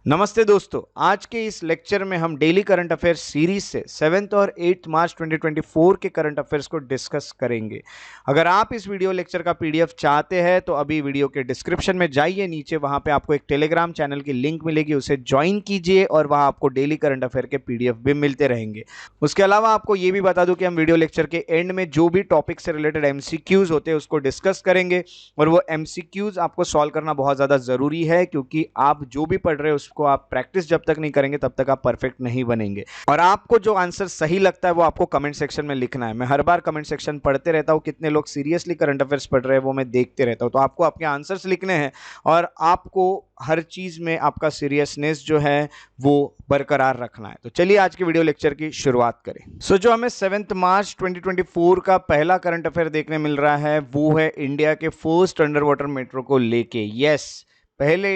नमस्ते दोस्तों, आज के इस लेक्चर में हम डेली करंट अफेयर्स सीरीज से 7 और 8 मार्च 2024 के करंट अफेयर्स को डिस्कस करेंगे। अगर आप इस वीडियो लेक्चर का पीडीएफ चाहते हैं तो अभी वीडियो के डिस्क्रिप्शन में जाइए, नीचे वहां पे आपको एक टेलीग्राम चैनल की लिंक मिलेगी, उसे ज्वाइन कीजिए और वहां आपको डेली करंट अफेयर के पीडीएफ भी मिलते रहेंगे। उसके अलावा आपको ये भी बता दूं कि हम वीडियो लेक्चर के एंड में जो भी टॉपिक से रिलेटेड एमसीक्यूज होते हैं उसको डिस्कस करेंगे और वो एमसीक्यूज आपको सॉल्व करना बहुत ज्यादा जरूरी है, क्योंकि आप जो भी पढ़ रहे हो को आप प्रैक्टिस जब तक नहीं करेंगे तब तक आप परफेक्ट नहीं बनेंगे। और आपको जो आंसर सही लगता है वो आपको कमेंट सेक्शन में लिखना है। मैं हर बार कमेंट सेक्शन पढ़ते रहता हूं, कितने लोग सीरियसली करंट अफेयर्स पढ़ रहे हैं वो मैं देखते रहता हूं। तो आपको अपने आंसर्स लिखने हैं और आपको हर चीज में आपका सीरियसनेस जो है वो बरकरार रखना है। तो चलिए आज के वीडियो लेक्चर की शुरुआत करें। जो हमें 7 मार्च 2024 का पहला करंट अफेयर देखने मिल रहा है वो है इंडिया के फर्स्ट अंडर वाटर मेट्रो को लेके। यस, पहले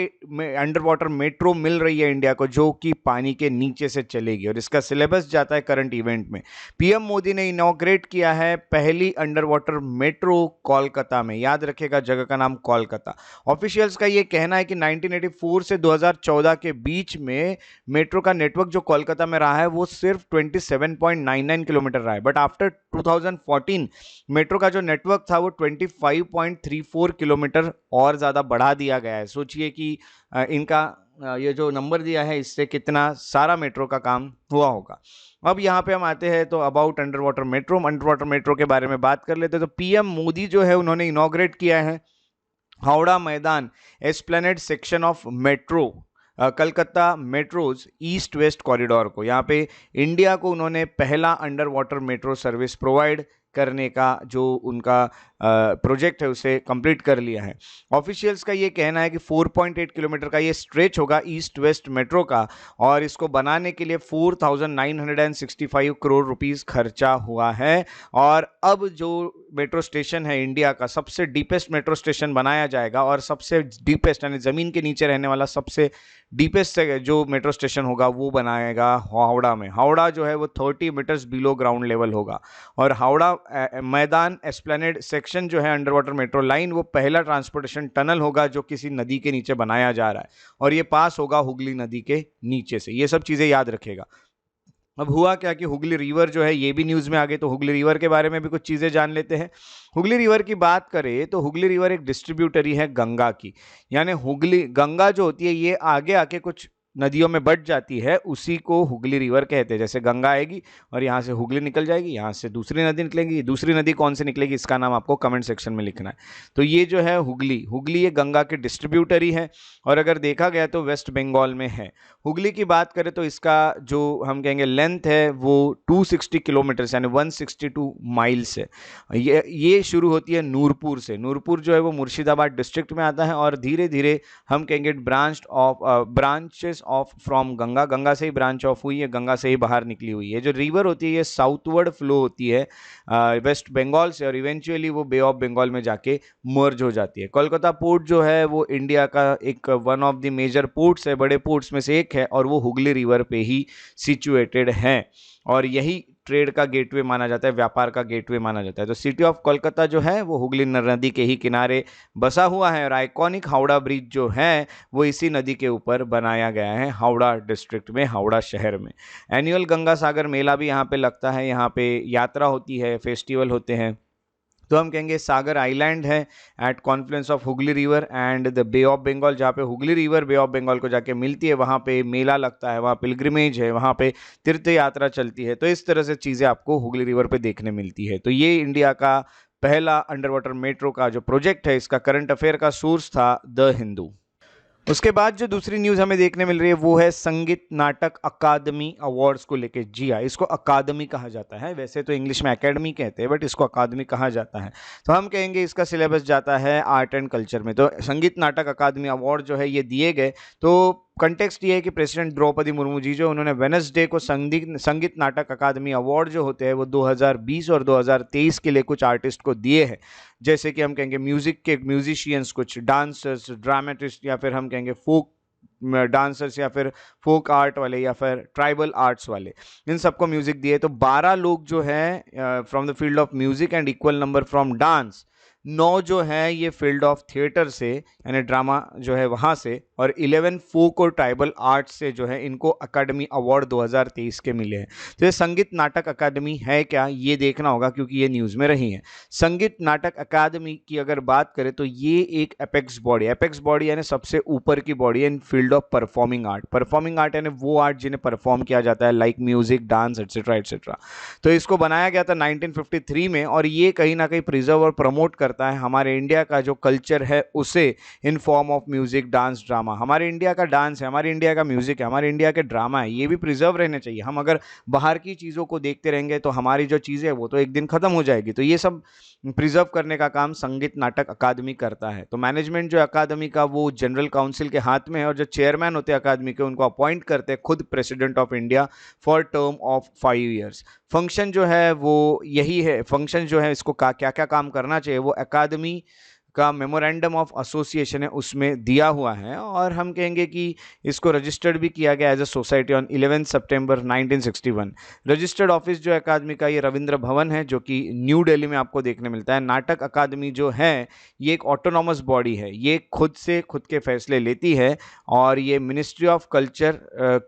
अंडर वाटर मेट्रो मिल रही है इंडिया को जो कि पानी के नीचे से चलेगी और इसका सिलेबस जाता है करंट इवेंट में। पीएम मोदी ने इनॉग्रेट किया है पहली अंडर वाटर मेट्रो कोलकाता में। याद रखिएगा जगह का नाम कोलकाता। ऑफिशियल्स का ये कहना है कि 1984 से 2014 के बीच में मेट्रो का नेटवर्क जो कोलकाता में रहा है वो सिर्फ 27.99 किलोमीटर रहा है, बट आफ्टर 2014 मेट्रो का जो नेटवर्क था वो 25.34 किलोमीटर और ज्यादा बढ़ा दिया गया है। सोचिए कि इनका ये जो नंबर दिया है इससे कितना सारा मेट्रो का काम हुआ होगा। अब यहाँ पे हम आते हैं तो अबाउट अंडर वाटर मेट्रो के बारे में बात कर लेते हैं। तो पीएम मोदी जो है उन्होंने इनॉग्रेट किया है हावड़ा मैदान Esplanade section of metro Calcutta metros east west corridor को। यहाँ पे इंडिया को उन्होंने पहला under water metro service provide करने का जो उनका प्रोजेक्ट है उसे कंप्लीट कर लिया है। ऑफिशियल्स का ये कहना है कि 4.8 किलोमीटर का ये स्ट्रेच होगा ईस्ट वेस्ट मेट्रो का और इसको बनाने के लिए 4,965 करोड़ रुपीस खर्चा हुआ है। और अब जो मेट्रो स्टेशन है इंडिया का सबसे डीपेस्ट मेट्रो स्टेशन बनाया जाएगा और सबसे डीपेस्ट यानी जमीन के नीचे रहने वाला सबसे डीपेस्ट जो मेट्रो स्टेशन होगा वो बनाएगा हावड़ा में। हावड़ा जो है वो 30 मीटर्स बिलो ग्राउंड लेवल होगा और हावड़ा मैदान एस्प्लेनेड सेक्शन जो है अंडर वाटर मेट्रो लाइन वो पहला ट्रांसपोर्टेशन टनल होगा जो किसी नदी के नीचे बनाया जा रहा है और ये पास होगा हुगली नदी के नीचे से। ये सब चीजें याद रखेगा। अब हुआ क्या कि हुगली रिवर जो है ये भी न्यूज में आ गई, तो हुगली रिवर के बारे में भी कुछ चीजें जान लेते हैं। हुगली रिवर की बात करें तो हुगली रिवर एक डिस्ट्रीब्यूटरी है गंगा की, यानी हुगली गंगा जो होती है ये आगे आके कुछ नदियों में बट जाती है, उसी को हुगली रिवर कहते हैं। जैसे गंगा आएगी और यहाँ से हुगली निकल जाएगी, यहाँ से दूसरी नदी निकलेगी, दूसरी नदी कौन से निकलेगी इसका नाम आपको कमेंट सेक्शन में लिखना है। तो ये जो है हुगली ये गंगा की डिस्ट्रीब्यूटरी है और अगर देखा गया तो वेस्ट बंगाल में है। हुगली की बात करें तो इसका जो हम कहेंगे लेंथ है वो 260 किलोमीटर यानी 162 माइल्स है। ये शुरू होती है नूरपुर से। नूरपुर जो है वो मुर्शिदाबाद डिस्ट्रिक्ट में आता है और धीरे धीरे हम कहेंगे branches of from Ganga, Ganga से ही ब्रांच ऑफ हुई है, गंगा से ही बाहर निकली हुई है। जो रिवर होती है ये साउथवर्ड फ्लो होती है वेस्ट बंगाल से और इवेंचुअली वो बे ऑफ बंगाल में जाके मर्ज हो जाती है। कोलकाता पोर्ट जो है वो इंडिया का एक one of the major ports है, बड़े पोर्ट्स में से एक है और वो हुगली रिवर पे ही सिचुएटेड है और यही ट्रेड का गेटवे माना जाता है, व्यापार का गेटवे माना जाता है। तो सिटी ऑफ कोलकाता जो है वो हुगली नदी के ही किनारे बसा हुआ है और आइकॉनिक हावड़ा ब्रिज जो है वो इसी नदी के ऊपर बनाया गया है हावड़ा डिस्ट्रिक्ट में, हावड़ा शहर में। एनुअल गंगा सागर मेला भी यहाँ पे लगता है, यहाँ पे यात्रा होती है, फेस्टिवल होते हैं। तो हम कहेंगे सागर आइलैंड है at confluence of Hooghly river and the bay of Bengal, जहाँ पे Hooghly river bay of Bengal को जाके मिलती है, वहाँ पे मेला लगता है, वहाँ पिलग्रिमेज है, वहाँ पे तीर्थ यात्रा चलती है। तो इस तरह से चीज़ें आपको हुगली रिवर पे देखने मिलती है। तो ये इंडिया का पहला अंडर वाटर मेट्रो का जो प्रोजेक्ट है इसका करंट अफेयर का सोर्स था द हिंदू। उसके बाद जो दूसरी न्यूज हमें देखने मिल रही है वो है संगीत नाटक अकादमी अवार्ड्स को लेके। जी हाँ, इसको अकादमी कहा जाता है, वैसे तो इंग्लिश में एकेडमी कहते हैं बट इसको अकादमी कहा जाता है। तो हम कहेंगे इसका सिलेबस जाता है आर्ट एंड कल्चर में। तो संगीत नाटक अकादमी अवार्ड जो है ये दिए गए, तो कंटेक्स्ट ये है कि प्रेसिडेंट द्रौपदी मुर्मू जी जो उन्होंने वेडनेसडे को संगीत नाटक अकादमी अवार्ड जो होते हैं वो 2020 और 2023 के लिए कुछ आर्टिस्ट को दिए हैं। जैसे कि हम कहेंगे म्यूजिक के म्यूजिशियंस, कुछ डांसर्स, ड्रामेटिस्ट या फिर हम कहेंगे फोक डांसर्स या फिर फोक आर्ट वाले या फिर ट्राइबल आर्ट्स वाले, इन सबको म्यूजिक दिए। तो 12 लोग जो है from the field of music and equal number from dance, 9 जो है ये फील्ड ऑफ थिएटर से यानी ड्रामा जो है वहाँ से, और 11 फोक और ट्राइबल आर्ट्स से जो है इनको अकादमी अवार्ड 2023 के मिले हैं। तो ये संगीत नाटक अकादमी है क्या, ये देखना होगा क्योंकि ये न्यूज़ में रही है। संगीत नाटक अकादमी की अगर बात करें तो ये एक एपेक्स बॉडी यानी सबसे ऊपर की बॉडी है in field of performing art. Performing art यानी वो आर्ट जिन्हें परफॉर्म किया जाता है, like music, dance, etcetera etcetera. तो इसको बनाया गया था 1953 में और ये कहीं ना कहीं प्रिजर्व और प्रमोट करता है हमारे इंडिया का जो कल्चर है उसे in form of music, dance, drama. हमारे इंडिया का डांस है, हमारे इंडिया का म्यूजिक है, हमारे इंडिया के ड्रामा है, ये भी प्रिजर्व रहने चाहिए। हम अगर बाहर की चीज़ों को देखते रहेंगे तो हमारी जो चीज़ें हैं वो तो एक दिन खत्म हो जाएगी। तो ये सब प्रिजर्व करने का काम संगीत नाटक अकादमी करता है। तो मैनेजमेंट जो अकादमी का वो जनरल काउंसिल के हाथ में है और जो चेयरमैन होते हैं अकादमी के उनको अपॉइंट करते हैं खुद president of India for term of 5 years. Function जो है वो यही है, फंक्शन जो है इसको क्या क्या काम करना चाहिए वो अकादमी का मेमोरेंडम ऑफ एसोसिएशन है उसमें दिया हुआ है और हम कहेंगे कि इसको रजिस्टर्ड भी किया गया एज अ सोसाइटी ऑन 11 सितंबर 1961। रजिस्टर्ड ऑफिस जो अकादमी का ये रविंद्र भवन है जो कि न्यू दिल्ली में आपको देखने मिलता है। नाटक अकादमी जो है ये एक ऑटोनॉमस बॉडी है, ये खुद से खुद के फैसले लेती है और ये मिनिस्ट्री ऑफ कल्चर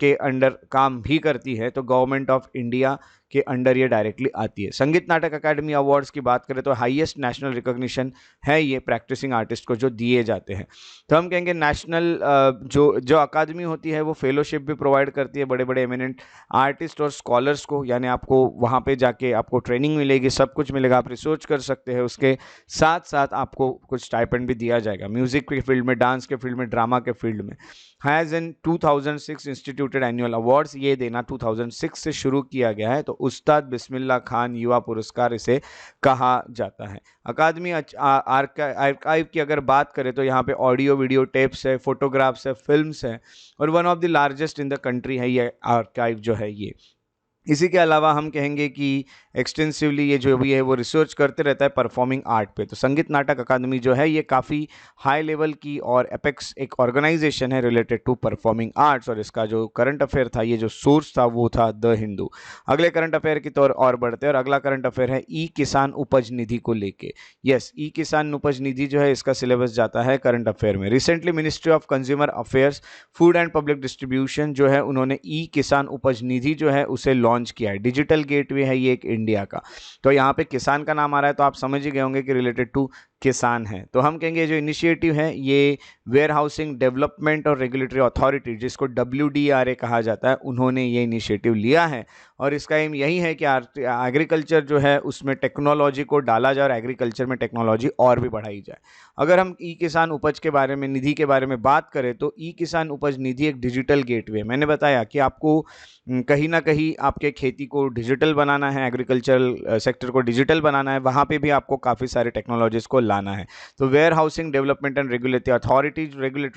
के अंडर काम भी करती है। तो गवर्नमेंट ऑफ इंडिया के अंडर ये डायरेक्टली आती है। संगीत नाटक अकादमी अवार्ड्स की बात करें तो हाईएस्ट नेशनल रिकॉग्निशन है ये प्रैक्टिसिंग आर्टिस्ट को जो दिए जाते हैं। तो हम कहेंगे नेशनल जो अकादमी होती है वो फेलोशिप भी प्रोवाइड करती है बड़े बड़े एमिनेंट आर्टिस्ट और स्कॉलर्स को, यानी आपको वहाँ पे जाके आपको ट्रेनिंग मिलेगी, सब कुछ मिलेगा, आप रिसर्च कर सकते हैं, उसके साथ साथ आपको कुछ स्टाइपेंड भी दिया जाएगा म्यूजिक के फील्ड में, डांस के फील्ड में, ड्रामा के फील्ड में। Has in 2006 instituted annual awards, ये देना 2006 से शुरू किया गया है। तो उस्ताद बिस्मिल्लाह खान युवा पुरस्कार इसे कहा जाता है। अकादमी आर्काइव की अगर बात करें तो यहाँ पे ऑडियो वीडियो टेप्स है, फोटोग्राफ्स है, फिल्म्स है और one of the largest in the country है ये आर्काइव जो है ये। इसी के अलावा हम कहेंगे कि एक्सटेंसिवली ये जो भी है वो रिसर्च करते रहता है परफॉर्मिंग आर्ट पे। तो संगीत नाटक अकादमी जो है ये काफ़ी हाई लेवल की और एपेक्स एक ऑर्गेनाइजेशन है रिलेटेड टू परफॉर्मिंग आर्ट्स और इसका जो करंट अफेयर था, ये जो सोर्स था वो था द हिंदू। अगले करंट अफेयर की तौर और बढ़ते हैं और अगला करंट अफेयर है ई किसान उपज निधि को लेके। यस, ई किसान उपज निधि जो है इसका सिलेबस जाता है करंट अफेयर में। Recently ministry of consumer affairs, food and public distribution जो है उन्होंने ई किसान उपज निधि जो है उसे लॉन्च किया है। डिजिटल गेटवे है ये एक इंडिया का। तो यहाँ पे किसान का नाम आ रहा है तो आप समझ ही गए होंगे कि रिलेटेड टू किसान है। तो हम कहेंगे जो इनिशिएटिव है ये वेयर हाउसिंग डेवलपमेंट और रेगुलेटरी अथॉरिटी जिसको WDRA कहा जाता है, उन्होंने ये इनिशिएटिव लिया है और इसका एम यही है कि एग्रीकल्चर जो है उसमें टेक्नोलॉजी को डाला जाए और एग्रीकल्चर में टेक्नोलॉजी और भी बढ़ाई जाए। अगर हम ई किसान उपज के बारे में, निधि के बारे में बात करें तो ई किसान उपज निधि एक डिजिटल गेटवे। मैंने बताया कि आपको कहीं ना कहीं आपके खेती को डिजिटल बनाना है, एग्रीकल्चरल सेक्टर को डिजिटल बनाना है, वहाँ पे भी आपको काफ़ी सारे टेक्नोलॉजीज़ को लाना है। तो warehousing development and regulatory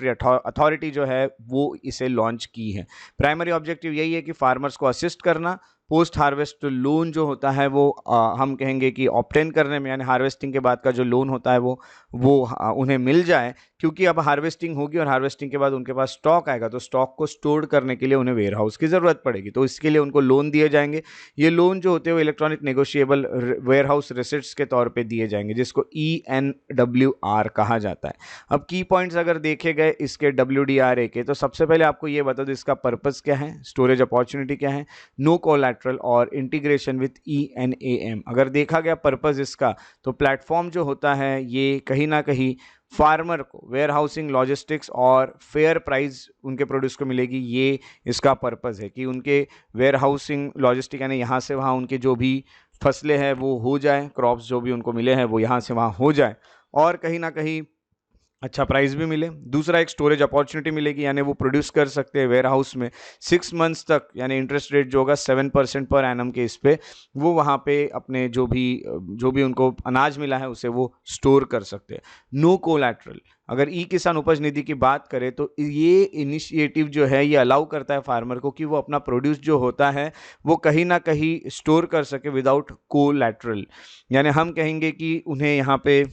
authority जो है वो इसे लॉन्च की है। प्राइमरी ऑब्जेक्टिव यही है कि फार्मर्स को असिस्ट करना, पोस्ट हार्वेस्ट लोन जो होता है वो हम कहेंगे कि ऑब्टेन करने में, यानी हार्वेस्टिंग के बाद का जो लोन होता है वो उन्हें मिल जाए, क्योंकि अब हार्वेस्टिंग होगी और हार्वेस्टिंग के बाद उनके पास स्टॉक आएगा तो स्टॉक को स्टोर करने के लिए उन्हें वेयर हाउस की ज़रूरत पड़ेगी। तो इसके लिए उनको लोन दिए जाएंगे। ये लोन जो होते हैं वो इलेक्ट्रॉनिक नेगोशिएबल वेयर हाउस रेसिट्स के तौर पे दिए जाएंगे जिसको ENWR कहा जाता है। अब की पॉइंट्स अगर देखे गए इसके WDRA के, तो सबसे पहले आपको ये बता दो इसका पर्पस क्या है, स्टोरेज अपॉर्चुनिटी क्या है, नो कोलैटरल और इंटीग्रेशन विथ ENAM। अगर देखा गया पर्पस इसका, तो प्लेटफॉर्म जो होता है ये कहीं ना कहीं फार्मर को वेयर हाउसिंग, लॉजिस्टिक्स और फेयर प्राइस उनके प्रोड्यूस को मिलेगी, ये इसका पर्पस है कि उनके वेयर हाउसिंग, लॉजिस्टिक यानी यहाँ से वहाँ उनके जो भी फसलें हैं वो हो जाए, क्रॉप्स जो भी उनको मिले हैं वो यहाँ से वहाँ हो जाए और कहीं ना कहीं अच्छा प्राइस भी मिले। दूसरा एक स्टोरेज अपॉर्चुनिटी मिलेगी, यानी वो प्रोड्यूस कर सकते हैं वेयर हाउस में 6 मंथ्स तक, यानी इंटरेस्ट रेट जो होगा 7% पर एनम के इस पे वो वहाँ पे अपने जो भी उनको अनाज मिला है उसे वो स्टोर कर सकते हैं। No collateral. अगर ई किसान उपज निधि की बात करें तो ये इनिशिएटिव जो है ये अलाउ करता है फार्मर को कि वो अपना प्रोड्यूस जो होता है वो कहीं ना कहीं स्टोर कर सके विदाउट कोलैटरल, यानी हम कहेंगे कि उन्हें यहाँ पे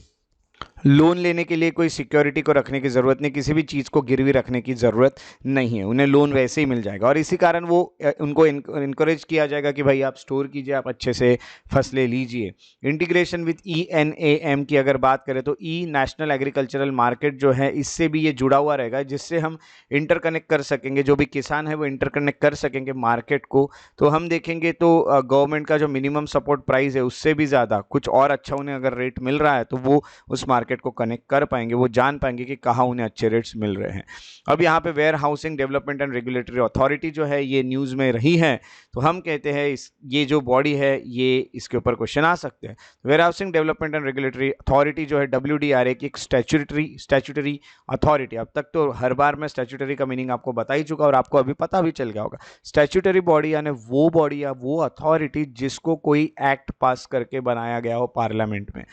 लोन लेने के लिए कोई सिक्योरिटी को रखने की ज़रूरत नहीं, किसी भी चीज़ को गिरवी रखने की ज़रूरत नहीं है, उन्हें लोन वैसे ही मिल जाएगा। और इसी कारण वो उनको इनकरेज किया जाएगा कि भाई आप स्टोर कीजिए, आप अच्छे से फसलें लीजिए। इंटीग्रेशन विथ ENAM की अगर बात करें तो नेशनल एग्रीकल्चरल मार्केट जो है, इससे भी ये जुड़ा हुआ रहेगा, जिससे हम इंटरकनेक्ट कर सकेंगे, जो भी किसान है वो इंटरकनेक्ट कर सकेंगे मार्केट को। तो हम देखेंगे तो गवर्नमेंट का जो मिनिमम सपोर्ट प्राइस है उससे भी ज़्यादा कुछ और अच्छा उन्हें अगर रेट मिल रहा है तो वो उस मार्केट को कनेक्ट कर पाएंगे, वो जान पाएंगे कि कहाँ उन्हें अच्छे रेट्स मिल रहे हैं। अब यहाँ पे warehousing development and regulatory authority जो है ये न्यूज़ में रही है, तो हम कहते हैं ये जो बॉडी है ये इसके ऊपर क्वेश्चन आ सकते हैं। Warehousing development and regulatory authority जो है WDRA की एक स्टैट्यूटरी अथॉरिटी। अब तक तो हर बार मैं स्टैट्यूटरी का मीनिंग आपको बता ही चुका और आपको अभी पता भी चल गया होगा। स्टैट्यूटरी बॉडी यानी वो बॉडी या वो अथॉरिटी जिसको कोई एक्ट पास करके बनाया गया हो पार्लियामेंट में।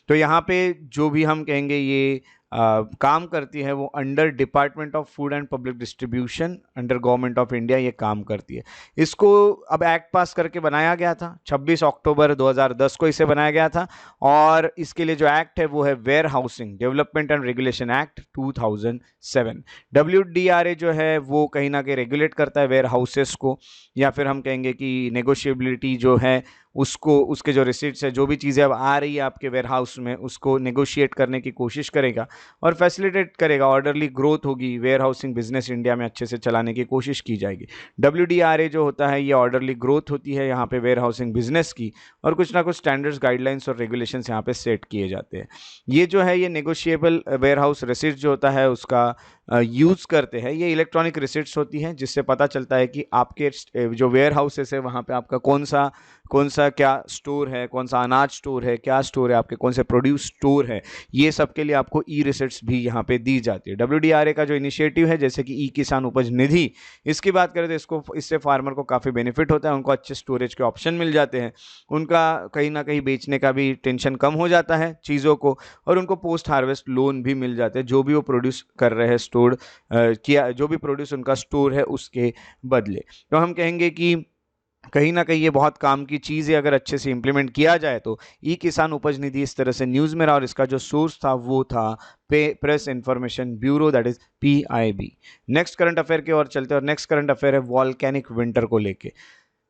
तो यहाँ पे जो भी हम कहेंगे ये काम करती है वो under department of food and public distribution under government of India ये काम करती है। इसको अब एक्ट पास करके बनाया गया था 26 अक्टूबर 2010 को इसे बनाया गया था। और इसके लिए जो एक्ट है वो है warehousing development and regulation act 2007। WDRA जो है वो कहीं ना कहीं रेगुलेट करता है वेयर हाउसेस को, या फिर हम कहेंगे कि नेगोशिएबिलिटी जो है उसको, उसके जो रिसीट्स है, जो भी चीज़ें अब आ रही है आपके वेयर हाउस में उसको नेगोशिएट करने की कोशिश करेगा और फैसिलिटेट करेगा। ऑर्डरली ग्रोथ होगी, वेयर हाउसिंग बिजनेस इंडिया में अच्छे से चलाने की कोशिश की जाएगी। WDRA जो होता है ये ऑर्डरली ग्रोथ होती है यहाँ पे वेयर हाउसिंग बिजनेस की, और कुछ ना कुछ स्टैंडर्ड्स, गाइडलाइंस और रेगुलेशंस यहाँ पे सेट किए जाते हैं। ये जो है ये नेगोशिएबल वेयर हाउस रिसीट्स जो होता है उसका यूज़ करते हैं। ये इलेक्ट्रॉनिक रिसिट्स होती हैं जिससे पता चलता है कि आपके जो वेयर हाउसेस है वहाँ पे आपका कौन सा क्या स्टोर है, कौन सा अनाज स्टोर है, क्या स्टोर है आपके, कौन से प्रोड्यूस स्टोर है, ये सब के लिए आपको ई रिसिट्स भी यहाँ पे दी जाती है। WDRA का जो इनिशिएटिव है जैसे कि किसान उपज निधि, इसकी बात करें तो इससे फार्मर को काफ़ी बेनिफिट होता है, उनको अच्छे स्टोरेज के ऑप्शन मिल जाते हैं, उनका कहीं ना कहीं बेचने का भी टेंशन कम हो जाता है चीज़ों को, और उनको पोस्ट हार्वेस्ट लोन भी मिल जाते हैं जो भी वो प्रोड्यूस कर रहे हैं स्टोर किया, जो भी प्रोड्यूस उनका स्टोर है उसके बदले। तो हम कहेंगे कि कहीं ना कहीं ये बहुत काम की चीज़ है अगर अच्छे से इंप्लीमेंट किया जाए तो। किसान उपज निधि इस तरह से न्यूज़ में रहा और इसका जो सोर्स था वो था press information bureau, that is PIB। Next current affair की ओर चलते हैं और नेक्स्ट करंट अफेयर है वॉल्केनिक विंटर को लेके।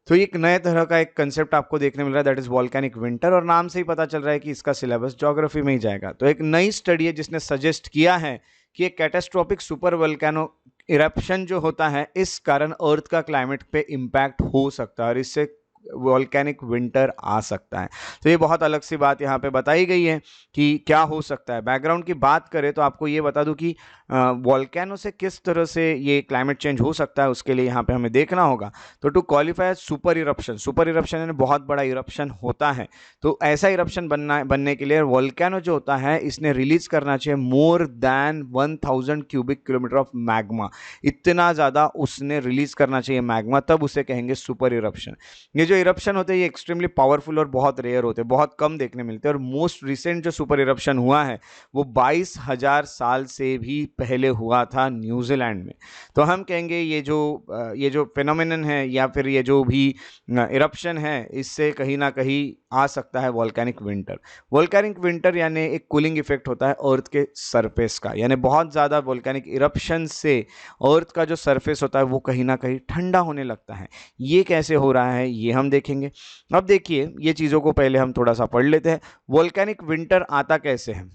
तो एक नए तरह का एक कंसेप्ट आपको देखने मिल रहा है, दैट इज वॉल्केनिक विंटर, और नाम से ही पता चल रहा है कि इसका सिलेबस ज्योग्राफी में ही जाएगा। तो एक नई स्टडी है जिसने सजेस्ट किया है कि एक कैटास्ट्रोफिक सुपर वोल्केनो इरप्शन जो होता है इस कारण अर्थ का क्लाइमेट पे इम्पैक्ट हो सकता है और इससे वॉल्केनिक विंटर आ सकता है। तो ये बहुत अलग सी बात यहाँ पे बताई गई है कि क्या हो सकता है। बैकग्राउंड की बात करें तो आपको ये बता दूं कि वॉल्केनो से किस तरह से ये क्लाइमेट चेंज हो सकता है उसके लिए यहाँ पे हमें देखना होगा। तो टू क्वालिफाई सुपर इरप्शन यानी बहुत बड़ा इरप्शन होता है, तो ऐसा इरप्शन बनने के लिए वॉल्केनो जो होता है इसने रिलीज करना चाहिए more than 1000 cubic kilometre of magma. इतना ज़्यादा उसने रिलीज करना चाहिए मैग्मा, तब उसे कहेंगे सुपर इरप्शन। ये जो इरप्शन होते हैं ये एक्सट्रीमली पावरफुल और बहुत रेयर होते हैं, बहुत कम देखने मिलते हैं। और मोस्ट रिसेंट जो सुपर इरप्शन हुआ है वो 22,000 साल से भी पहले हुआ था न्यूजीलैंड में। तो हम कहेंगे ये जो फिनोमिनन है या फिर ये जो भी इरप्शन है इससे कहीं ना कहीं आ सकता है वॉल्केनिक विंटर। वॉल्केनिक विंटर यानी एक कूलिंग इफेक्ट होता है अर्थ के सरफेस का, यानी बहुत ज़्यादा वॉल्केनिक इरप्शन से अर्थ का जो सरफेस होता है वो कहीं ना कहीं ठंडा होने लगता है। ये कैसे हो रहा है ये हम देखेंगे। अब देखिए ये चीज़ों को पहले हम थोड़ा सा पढ़ लेते हैं। वॉल्केनिक विंटर आता कैसे है।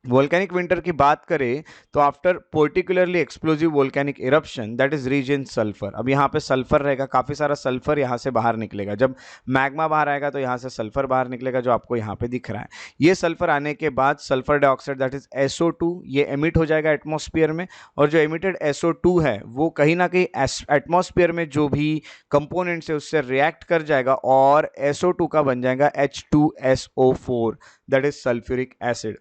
वोल्केनिक विंटर की बात करें तो after particularly explosive volcanic eruption that is reach in sulphur. अब यहाँ पे सल्फर रहेगा, काफ़ी सारा सल्फर यहाँ से बाहर निकलेगा। जब मैग्मा बाहर आएगा तो यहाँ से सल्फर बाहर निकलेगा जो आपको यहाँ पे दिख रहा है। ये सल्फर आने के बाद sulphur dioxide that is SO2 ये एमिट हो जाएगा एटमॉस्फेयर में, और जो एमिटेड SO2 है वो कहीं ना कहीं एटमॉस्फेयर में जो भी कंपोनेंट्स है उससे रिएक्ट कर जाएगा और SO2 का बन जाएगा H2SO4 that is sulphuric acid.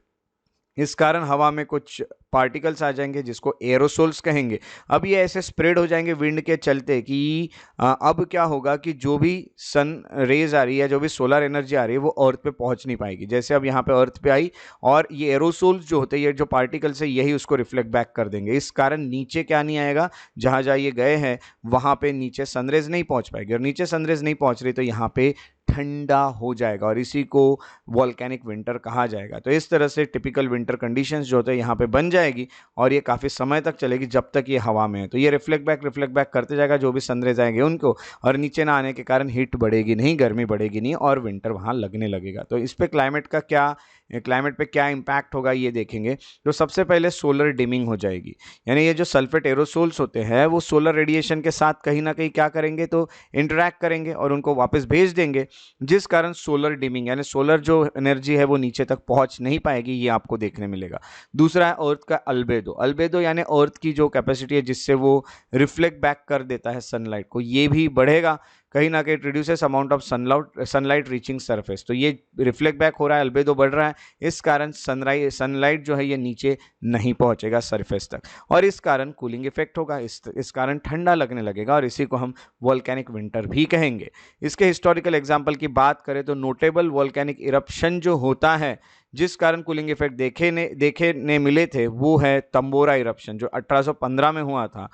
इस कारण हवा में कुछ पार्टिकल्स आ जाएंगे जिसको एरोसोल्स कहेंगे। अब ये ऐसे स्प्रेड हो जाएंगे विंड के चलते कि अब क्या होगा कि जो भी सन रेज आ रही है, जो भी सोलर एनर्जी आ रही है, वो अर्थ पे पहुंच नहीं पाएगी। जैसे अब यहाँ पे अर्थ पे आई और ये एरोसोल्स जो होते हैं, ये जो पार्टिकल्स है, यही उसको रिफ्लेक्ट बैक कर देंगे। इस कारण नीचे क्या नहीं आएगा, जहां जहां ये गए हैं वहां पे नीचे सनरेज नहीं पहुंच पाएगी, और नीचे सनरेज नहीं पहुंच रही तो यहाँ पे ठंडा हो जाएगा, और इसी को वॉल्केनिक विंटर कहा जाएगा। तो इस तरह से टिपिकल विंटर कंडीशंस जो होते हैं यहाँ पे बन जाएगी, और ये काफ़ी समय तक चलेगी जब तक ये हवा में है। तो ये रिफ्लेक्ट बैक करते जाएगा जो भी सनरेज आएंगे उनको, और नीचे ना आने के कारण हीट बढ़ेगी नहीं, गर्मी बढ़ेगी नहीं, और विंटर वहाँ लगने लगेगा। तो इस पर क्लाइमेट पे क्या इंपैक्ट होगा ये देखेंगे। तो सबसे पहले सोलर डिमिंग हो जाएगी, यानी ये जो सल्फेट एरोसोल्स होते हैं वो सोलर रेडिएशन के साथ कहीं ना कहीं क्या करेंगे, तो इंटरैक्ट करेंगे और उनको वापस भेज देंगे, जिस कारण सोलर डिमिंग यानी सोलर जो एनर्जी है वो नीचे तक पहुंच नहीं पाएगी, ये आपको देखने मिलेगा। दूसरा है अर्थ का अल्बेडो यानी अर्थ की जो कैपेसिटी है जिससे वो रिफ्लेक्ट बैक कर देता है सनलाइट को, ये भी बढ़ेगा कहीं ना कहीं। Reduces amount of sunlight reaching surface, तो ये रिफ्लेक्ट बैक हो रहा है, अल्बेडो बढ़ रहा है, इस कारण सनलाइट जो है ये नीचे नहीं पहुंचेगा सरफेस तक, और इस कारण कूलिंग इफेक्ट होगा, इस कारण ठंडा लगने लगेगा, और इसी को हम वॉल्केनिक विंटर भी कहेंगे। इसके हिस्टोरिकल एग्जाम्पल की बात करें तो नोटेबल वॉल्केनिक इरप्शन जो होता है जिस कारण कूलिंग इफेक्ट देखने मिले थे, वो है तंबोरा इरप्शन जो 1815 में हुआ था,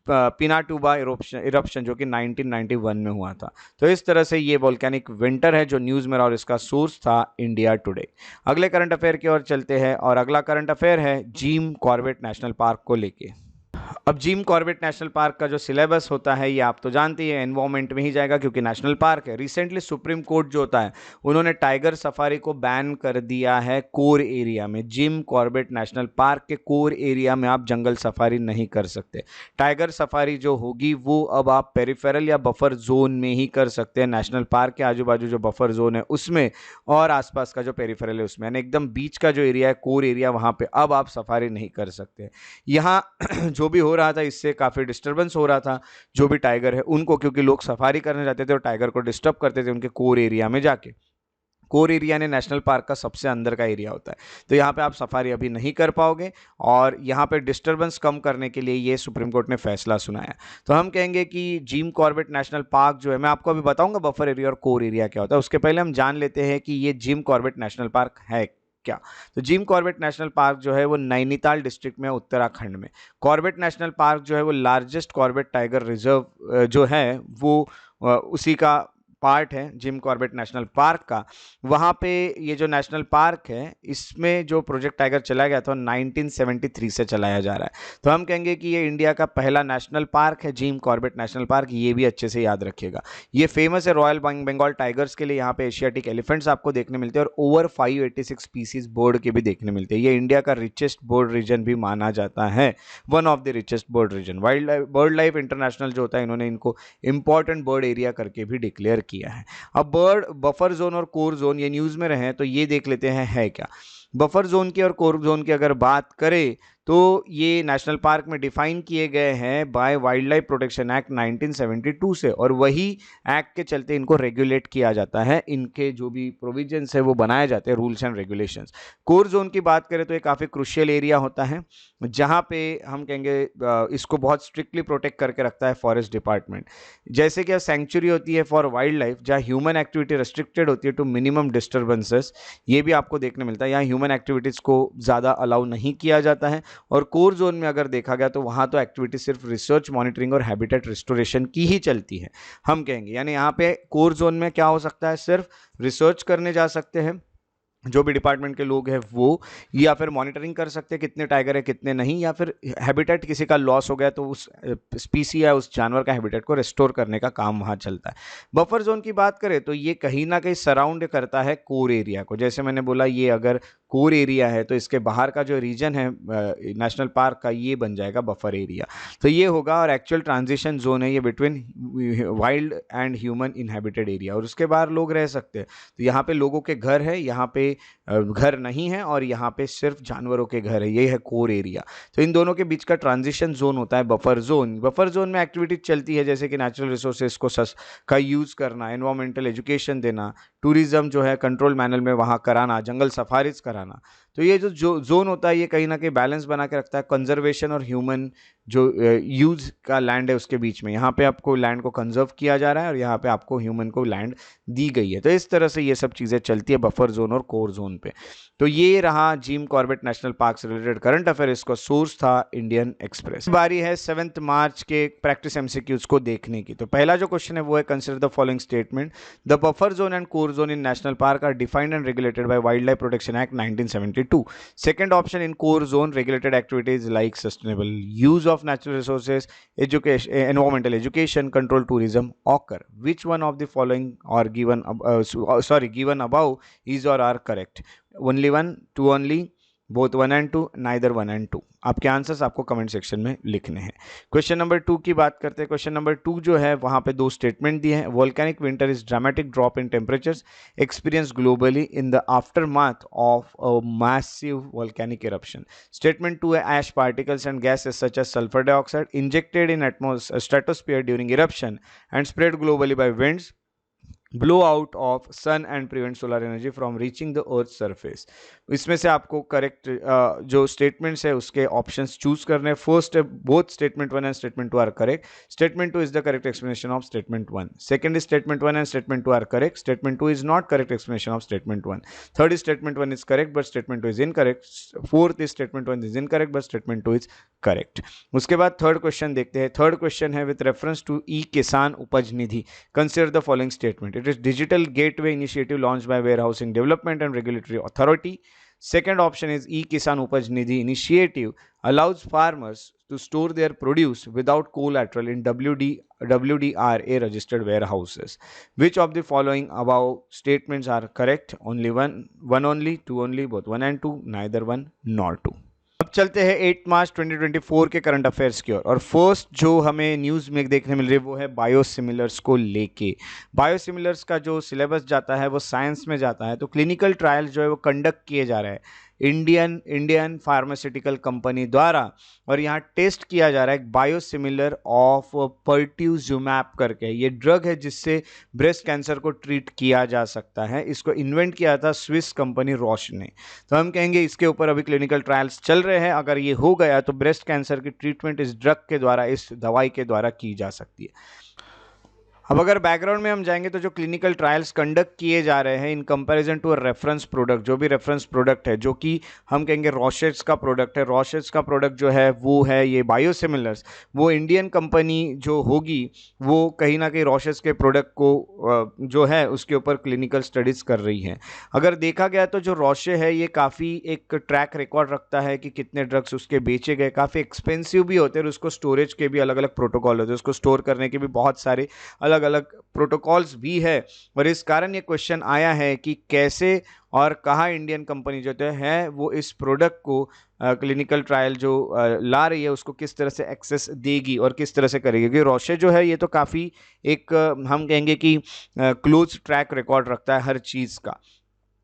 पिनाटुबा इरप्शन जो कि 1991 में हुआ था। तो इस तरह से ये वॉल्केनिक विंटर है जो न्यूज़ में रहा, और इसका सोर्स था इंडिया टुडे। अगले करंट अफेयर की ओर चलते हैं, और अगला करंट अफेयर है जिम कॉर्बेट नेशनल पार्क को लेके। अब जिम कॉर्बेट नेशनल पार्क का जो सिलेबस होता है ये आप तो जानते ही हैं, एनवायरमेंट में ही जाएगा क्योंकि नेशनल पार्क है। रिसेंटली सुप्रीम कोर्ट जो होता है उन्होंने टाइगर सफारी को बैन कर दिया है कोर एरिया में। जिम कॉर्बेट नेशनल पार्क के कोर एरिया में आप जंगल सफारी नहीं कर सकते। टाइगर सफारी जो होगी वो अब आप पेरिफेरल या बफर जोन में ही कर सकते हैं, नेशनल पार्क के आजू बाजू जो बफर जोन है उसमें, और आसपास का जो पेरिफेरल है उसमें, यानी एकदम बीच का जो एरिया है कोर एरिया, वहाँ पे अब आप सफारी नहीं कर सकते। यहाँ जो भी हो रहा था इससे काफ़ी डिस्टर्बेंस हो रहा था जो भी टाइगर है उनको, क्योंकि लोग सफारी करने जाते थे और टाइगर को डिस्टर्ब करते थे उनके कोर एरिया में जाके। कोर एरिया ने नेशनल पार्क का सबसे अंदर का एरिया होता है, तो यहाँ पे आप सफारी अभी नहीं कर पाओगे, और यहाँ पे डिस्टर्बेंस कम करने के लिए ये सुप्रीम कोर्ट ने फैसला सुनाया। तो हम कहेंगे कि जिम कॉर्बेट नेशनल पार्क जो है, मैं आपको अभी बताऊंगा बफर एरिया और कोर एरिया क्या होता है, उसके पहले हम जान लेते हैं कि ये जिम कॉर्बेट नेशनल पार्क है क्या। तो जिम कॉर्बेट नेशनल पार्क जो है वो नैनीताल डिस्ट्रिक्ट में, उत्तराखंड में। कॉर्बेट नेशनल पार्क जो है वो लार्जेस्ट कॉर्बेट टाइगर रिजर्व जो है वो उसी का पार्ट है, जिम कॉर्बेट नेशनल पार्क का। वहाँ पे ये जो नेशनल पार्क है इसमें जो प्रोजेक्ट टाइगर चलाया गया था 1973 से चलाया जा रहा है। तो हम कहेंगे कि ये इंडिया का पहला नेशनल पार्क है जिम कॉर्बेट नेशनल पार्क, ये भी अच्छे से याद रखिएगा। ये फेमस है रॉयल बंगाल टाइगर्स के लिए, यहाँ पे एशियाटिक एलिफेंट्स आपको देखने मिलते हैं, और ओवर 586 स्पीसीज बर्ड के भी देखने मिलते हैं। ये इंडिया का रिचेस्ट बर्ड रीजन भी माना जाता है, one of the richest bird region. Bird life international जो होता है इन्होंने इनको इंपॉर्टेंट बर्ड एरिया करके भी डिक्लेयर किया है। अब बर्ड बफर जोन और कोर जोन ये न्यूज़ में रहे, तो ये देख लेते हैं है क्या। बफर जोन की और कोर जोन की अगर बात करें तो ये नेशनल पार्क में डिफाइन किए गए हैं by wildlife protection act 1972 से, और वही एक्ट के चलते इनको रेगुलेट किया जाता है, इनके जो भी प्रोविजंस है वो बनाए जाते हैं, rules and regulations. Core zone की बात करें तो ये काफ़ी क्रुशियल एरिया होता है जहाँ पे हम कहेंगे इसको बहुत स्ट्रिक्टली प्रोटेक्ट करके रखता है फॉरेस्ट डिपार्टमेंट। जैसे कि सेंचुरी होती है फॉर वाइल्ड लाइफ, जहाँ ह्यूमन एक्टिविटी रेस्ट्रिक्टेड होती है टू मिनिमम डिस्टर्बेंसेस, ये भी आपको देखने मिलता है। यहाँ ह्यूमन एक्टिविटीज़ को ज़्यादा अलाउ नहीं किया जाता है। और कोर जोन में अगर देखा गया तो वहाँ तो एक्टिविटी सिर्फ रिसर्च, मॉनिटरिंग और हैबिटेट रिस्टोरेशन की ही चलती है, हम कहेंगे। यानी यहाँ पे कोर जोन में क्या हो सकता है, सिर्फ रिसर्च करने जा सकते हैं जो भी डिपार्टमेंट के लोग हैं वो, या फिर मॉनिटरिंग कर सकते हैं कितने टाइगर है कितने नहीं, या फिर हैबिटेट किसी का लॉस हो गया तो उस स्पीसी या उस जानवर का हैबिटेट को रिस्टोर करने का काम वहाँ चलता है। बफर जोन की बात करें तो ये कहीं ना कहीं सराउंड करता है कोर एरिया को। जैसे मैंने बोला ये अगर कोर एरिया है तो इसके बाहर का जो रीजन है नेशनल पार्क का ये बन जाएगा बफर एरिया, तो ये होगा। और एक्चुअल ट्रांजिशन जोन है ये between wild and human inhabited area, और उसके बाहर लोग रह सकते हैं। तो यहाँ पे लोगों के घर है, यहाँ पे घर नहीं है, और यहाँ पे सिर्फ जानवरों के घर है, ये है कोर एरिया। तो इन दोनों के बीच का ट्रांजिशन जोन होता है बफर जोन। बफर जोन में एक्टिविटीज चलती है जैसे कि नेचुरल रिसोर्सेज का यूज़ करना, एनवायरमेंटल एजुकेशन देना, टूरिज्म जो है कंट्रोल मैनर में वहाँ कराना, जंगल सफारीज कराना। तो ये जो जोन होता है ये कहीं ना कहीं बैलेंस बना के रखता है कंजर्वेशन और ह्यूमन जो यूज का लैंड है उसके बीच में। यहाँ पे आपको लैंड को कंजर्व किया जा रहा है और यहाँ पे आपको ह्यूमन को लैंड दी गई है। तो इस तरह से ये सब चीज़ें चलती है बफर जोन और कोर जोन पे। तो ये रहा जिम कॉर्बेट नेशनल पार्क से रिलेटेड करंट अफेयर, इसका सोर्स था इंडियन एक्सप्रेस। बारी है 7 मार्च के प्रैक्टिस एमसीक्यूज को देखने की। तो पहला जो क्वेश्चन है वो है consider the following statement, the buffer zone and core zone in national park are defined and regulated by wildlife protection act 1972। Second option, in core zone regulated activities like sustainable use of natural resources, education, environmental education, control tourism occur. Which one of the following और given above is or are correct? Only one, two only, both 1 and 2, neither 1 and 2। आपके answers आपको comment section में लिखने हैं। Question number 2 की बात करते हैं। क्वेश्चन नंबर 2 जो है वहां पे 2 स्टेटमेंट दिए हैं। Volcanic winter is dramatic drop in temperatures experience globally in the aftermath of a massive volcanic eruption. Statement 2 है ash particles and gases such as sulphur dioxide injected in stratosphere during eruption and spread globally by winds blow out of sun and prevent solar energy from reaching the earth surface. इसमें से आपको correct जो statements है उसके options choose करने हैं। First है both statement 1 and statement 2 are correct. Statement 2 is the correct explanation of statement 1। Second is statement 1 and statement 2 are correct. Statement 2 is not correct explanation of statement 1। Third is statement 1 is correct but statement 2 is incorrect. Fourth is statement 1 is incorrect but statement 2 is correct. उसके बाद third question देखते हैं। Third question है with reference to e Kisan Upaj Nidhi consider the following statement. It is digital gateway initiative launched by warehousing development and regulatory authority. Second option is E-Kisan Upaj Nidhi initiative allows farmers to store their produce without collateral in WDRA registered warehouses. Which of the following above statements are correct? Only one only, two only, both 1 and 2, neither 1 nor 2। अब चलते हैं 8 मार्च 2024 के current affairs की ओर। और first जो हमें news में देखने मिल रही है वो है बायोसिमिलर्स को लेके। बायोसिमिलर्स का जो सिलेबस जाता है वो साइंस में जाता है। तो क्लिनिकल ट्रायल्स जो है वो कंडक्ट किए जा रहे हैं इंडियन फार्मास्यूटिकल कंपनी द्वारा, और यहाँ टेस्ट किया जा रहा है एक बायोसिमिलर ऑफ पर्ट्यूजिमैब करके। ये ड्रग है जिससे ब्रेस्ट कैंसर को ट्रीट किया जा सकता है। इसको इन्वेंट किया था स्विस कंपनी रॉश ने। तो हम कहेंगे इसके ऊपर अभी क्लिनिकल ट्रायल्स चल रहे हैं। अगर ये हो गया तो ब्रेस्ट कैंसर की ट्रीटमेंट इस ड्रग के द्वारा, इस दवाई के द्वारा की जा सकती है। अब अगर बैकग्राउंड में हम जाएंगे तो जो क्लिनिकल ट्रायल्स कंडक्ट किए जा रहे हैं in comparison to a reference product, जो भी रेफरेंस प्रोडक्ट है जो कि हम कहेंगे रॉशेट्स का प्रोडक्ट है। रॉशेट्स का प्रोडक्ट जो है वो है ये बायोसिमिलर्स। वो इंडियन कंपनी जो होगी वो कहीं ना कहीं रॉशेट्स के प्रोडक्ट को जो है उसके ऊपर क्लिनिकल स्टडीज़ कर रही है। अगर देखा गया तो जो रॉशे है ये काफ़ी एक ट्रैक रिकॉर्ड रखता है कि कितने ड्रग्स उसके बेचे गए। काफ़ी एक्सपेंसिव भी होते हैं और उसको स्टोरेज के भी अलग अलग प्रोटोकॉल होते हैं, उसको स्टोर करने के भी बहुत सारे अलग अलग प्रोटोकॉल्स भी है। और इस कारण ये क्वेश्चन आया है कि कैसे और कहाँ इंडियन कंपनी जो है वो इस प्रोडक्ट को क्लिनिकल ट्रायल जो ला रही है उसको किस तरह से एक्सेस देगी और किस तरह से करेगी। क्योंकि रोशे जो है ये तो काफ़ी एक हम कहेंगे कि क्लोज ट्रैक रिकॉर्ड रखता है हर चीज़ का।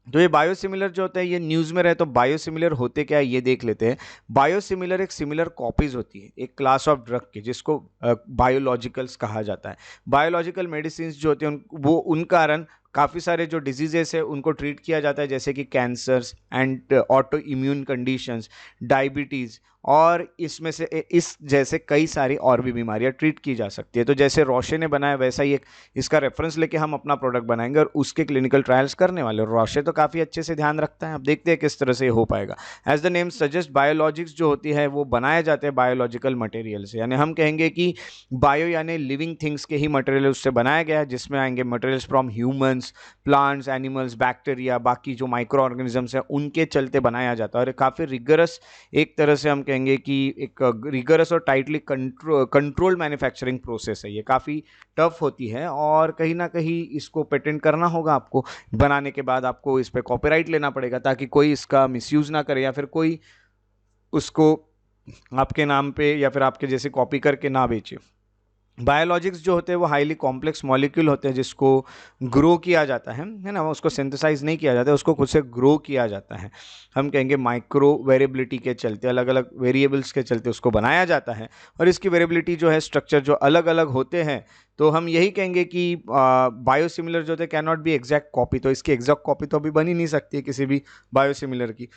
तो ये बायोसिमिलर जो होता है ये न्यूज़ में रहे तो बायोसिमिलर होते क्या है ये देख लेते हैं। बायोसिमिलर एक सिमिलर कॉपीज होती है एक क्लास ऑफ ड्रग की जिसको बायोलॉजिकल्स कहा जाता है। बायोलॉजिकल मेडिसिन जो होते हैं वो उन कारण काफ़ी सारे जो डिजीजेस है उनको ट्रीट किया जाता है, जैसे कि cancers and auto immune conditions, diabetes, और इसमें से इस जैसे कई सारी और भी बीमारियां ट्रीट की जा सकती है। तो जैसे रोशे ने बनाया वैसा ही एक इसका रेफरेंस लेके हम अपना प्रोडक्ट बनाएंगे और उसके क्लिनिकल ट्रायल्स करने वाले। रोशे तो काफ़ी अच्छे से ध्यान रखता है। अब देखते हैं किस तरह से हो पाएगा। As the name suggest biologics जो होती है वो बनाए जाते हैं बायोलॉजिकल मटेरियल से, यानी हम कहेंगे कि बायो यानी लिविंग थिंग्स के ही मटेरियल उससे बनाया गया है, जिसमें आएंगे materials from humans, plants, animals, bacteria, बाकी जो माइक्रो ऑर्गेनिजम्स हैं उनके चलते बनाया जाता है। और काफ़ी रिगरस एक तरह से हम कहेंगे कि एक रिगरस और टाइटली कंट्रोल मैन्युफैक्चरिंग प्रोसेस है। ये काफ़ी टफ होती है और कहीं ना कहीं इसको पेटेंट करना होगा आपको। बनाने के बाद आपको इस पर कॉपीराइट लेना पड़ेगा ताकि कोई इसका मिसयूज़ ना करे या फिर कोई उसको आपके नाम पे या फिर आपके जैसे कॉपी करके ना बेचे। बायोलॉजिक्स जो होते हैं वो हाईली कॉम्प्लेक्स मॉलिक्यूल होते हैं जिसको ग्रो किया जाता है ना, उसको सिंथेसाइज नहीं किया जाता है, उसको खुद से ग्रो किया जाता है। हम कहेंगे माइक्रो वेरिएबिलिटी के चलते, अलग अलग वेरिएबल्स के चलते उसको बनाया जाता है। और इसकी वेरिएबिलिटी जो है, स्ट्रक्चर जो अलग अलग होते हैं, तो हम यही कहेंगे कि बायोसिमिलर जो होते हैं can not be exact copy. तो इसकी एग्जैक्ट कॉपी तो अभी बन ही नहीं सकती है किसी भी बायोसिमिलर की,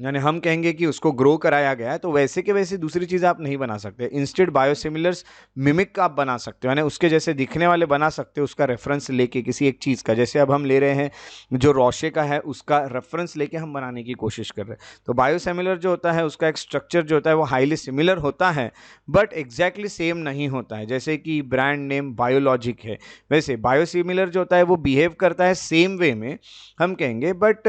यानी हम कहेंगे कि उसको ग्रो कराया गया है, तो वैसे के वैसे दूसरी चीज़ आप नहीं बना सकते। इंस्टेड बायोसिमिलर्स मिमिक आप बना सकते हो, यानी उसके जैसे दिखने वाले बना सकते हो, उसका रेफरेंस लेके किसी एक चीज़ का। जैसे अब हम ले रहे हैं जो रोशे का है, उसका रेफरेंस लेके हम बनाने की कोशिश कर रहे हैं। तो बायोसिमिलर जो होता है उसका एक स्ट्रक्चर जो होता है वो हाईली सिमिलर होता है, बट एग्जैक्टली सेम नहीं होता है। जैसे कि ब्रांड नेम बायोलॉजिक है, वैसे बायोसिमिलर जो होता है वो बिहेव करता है सेम वे में, हम कहेंगे, बट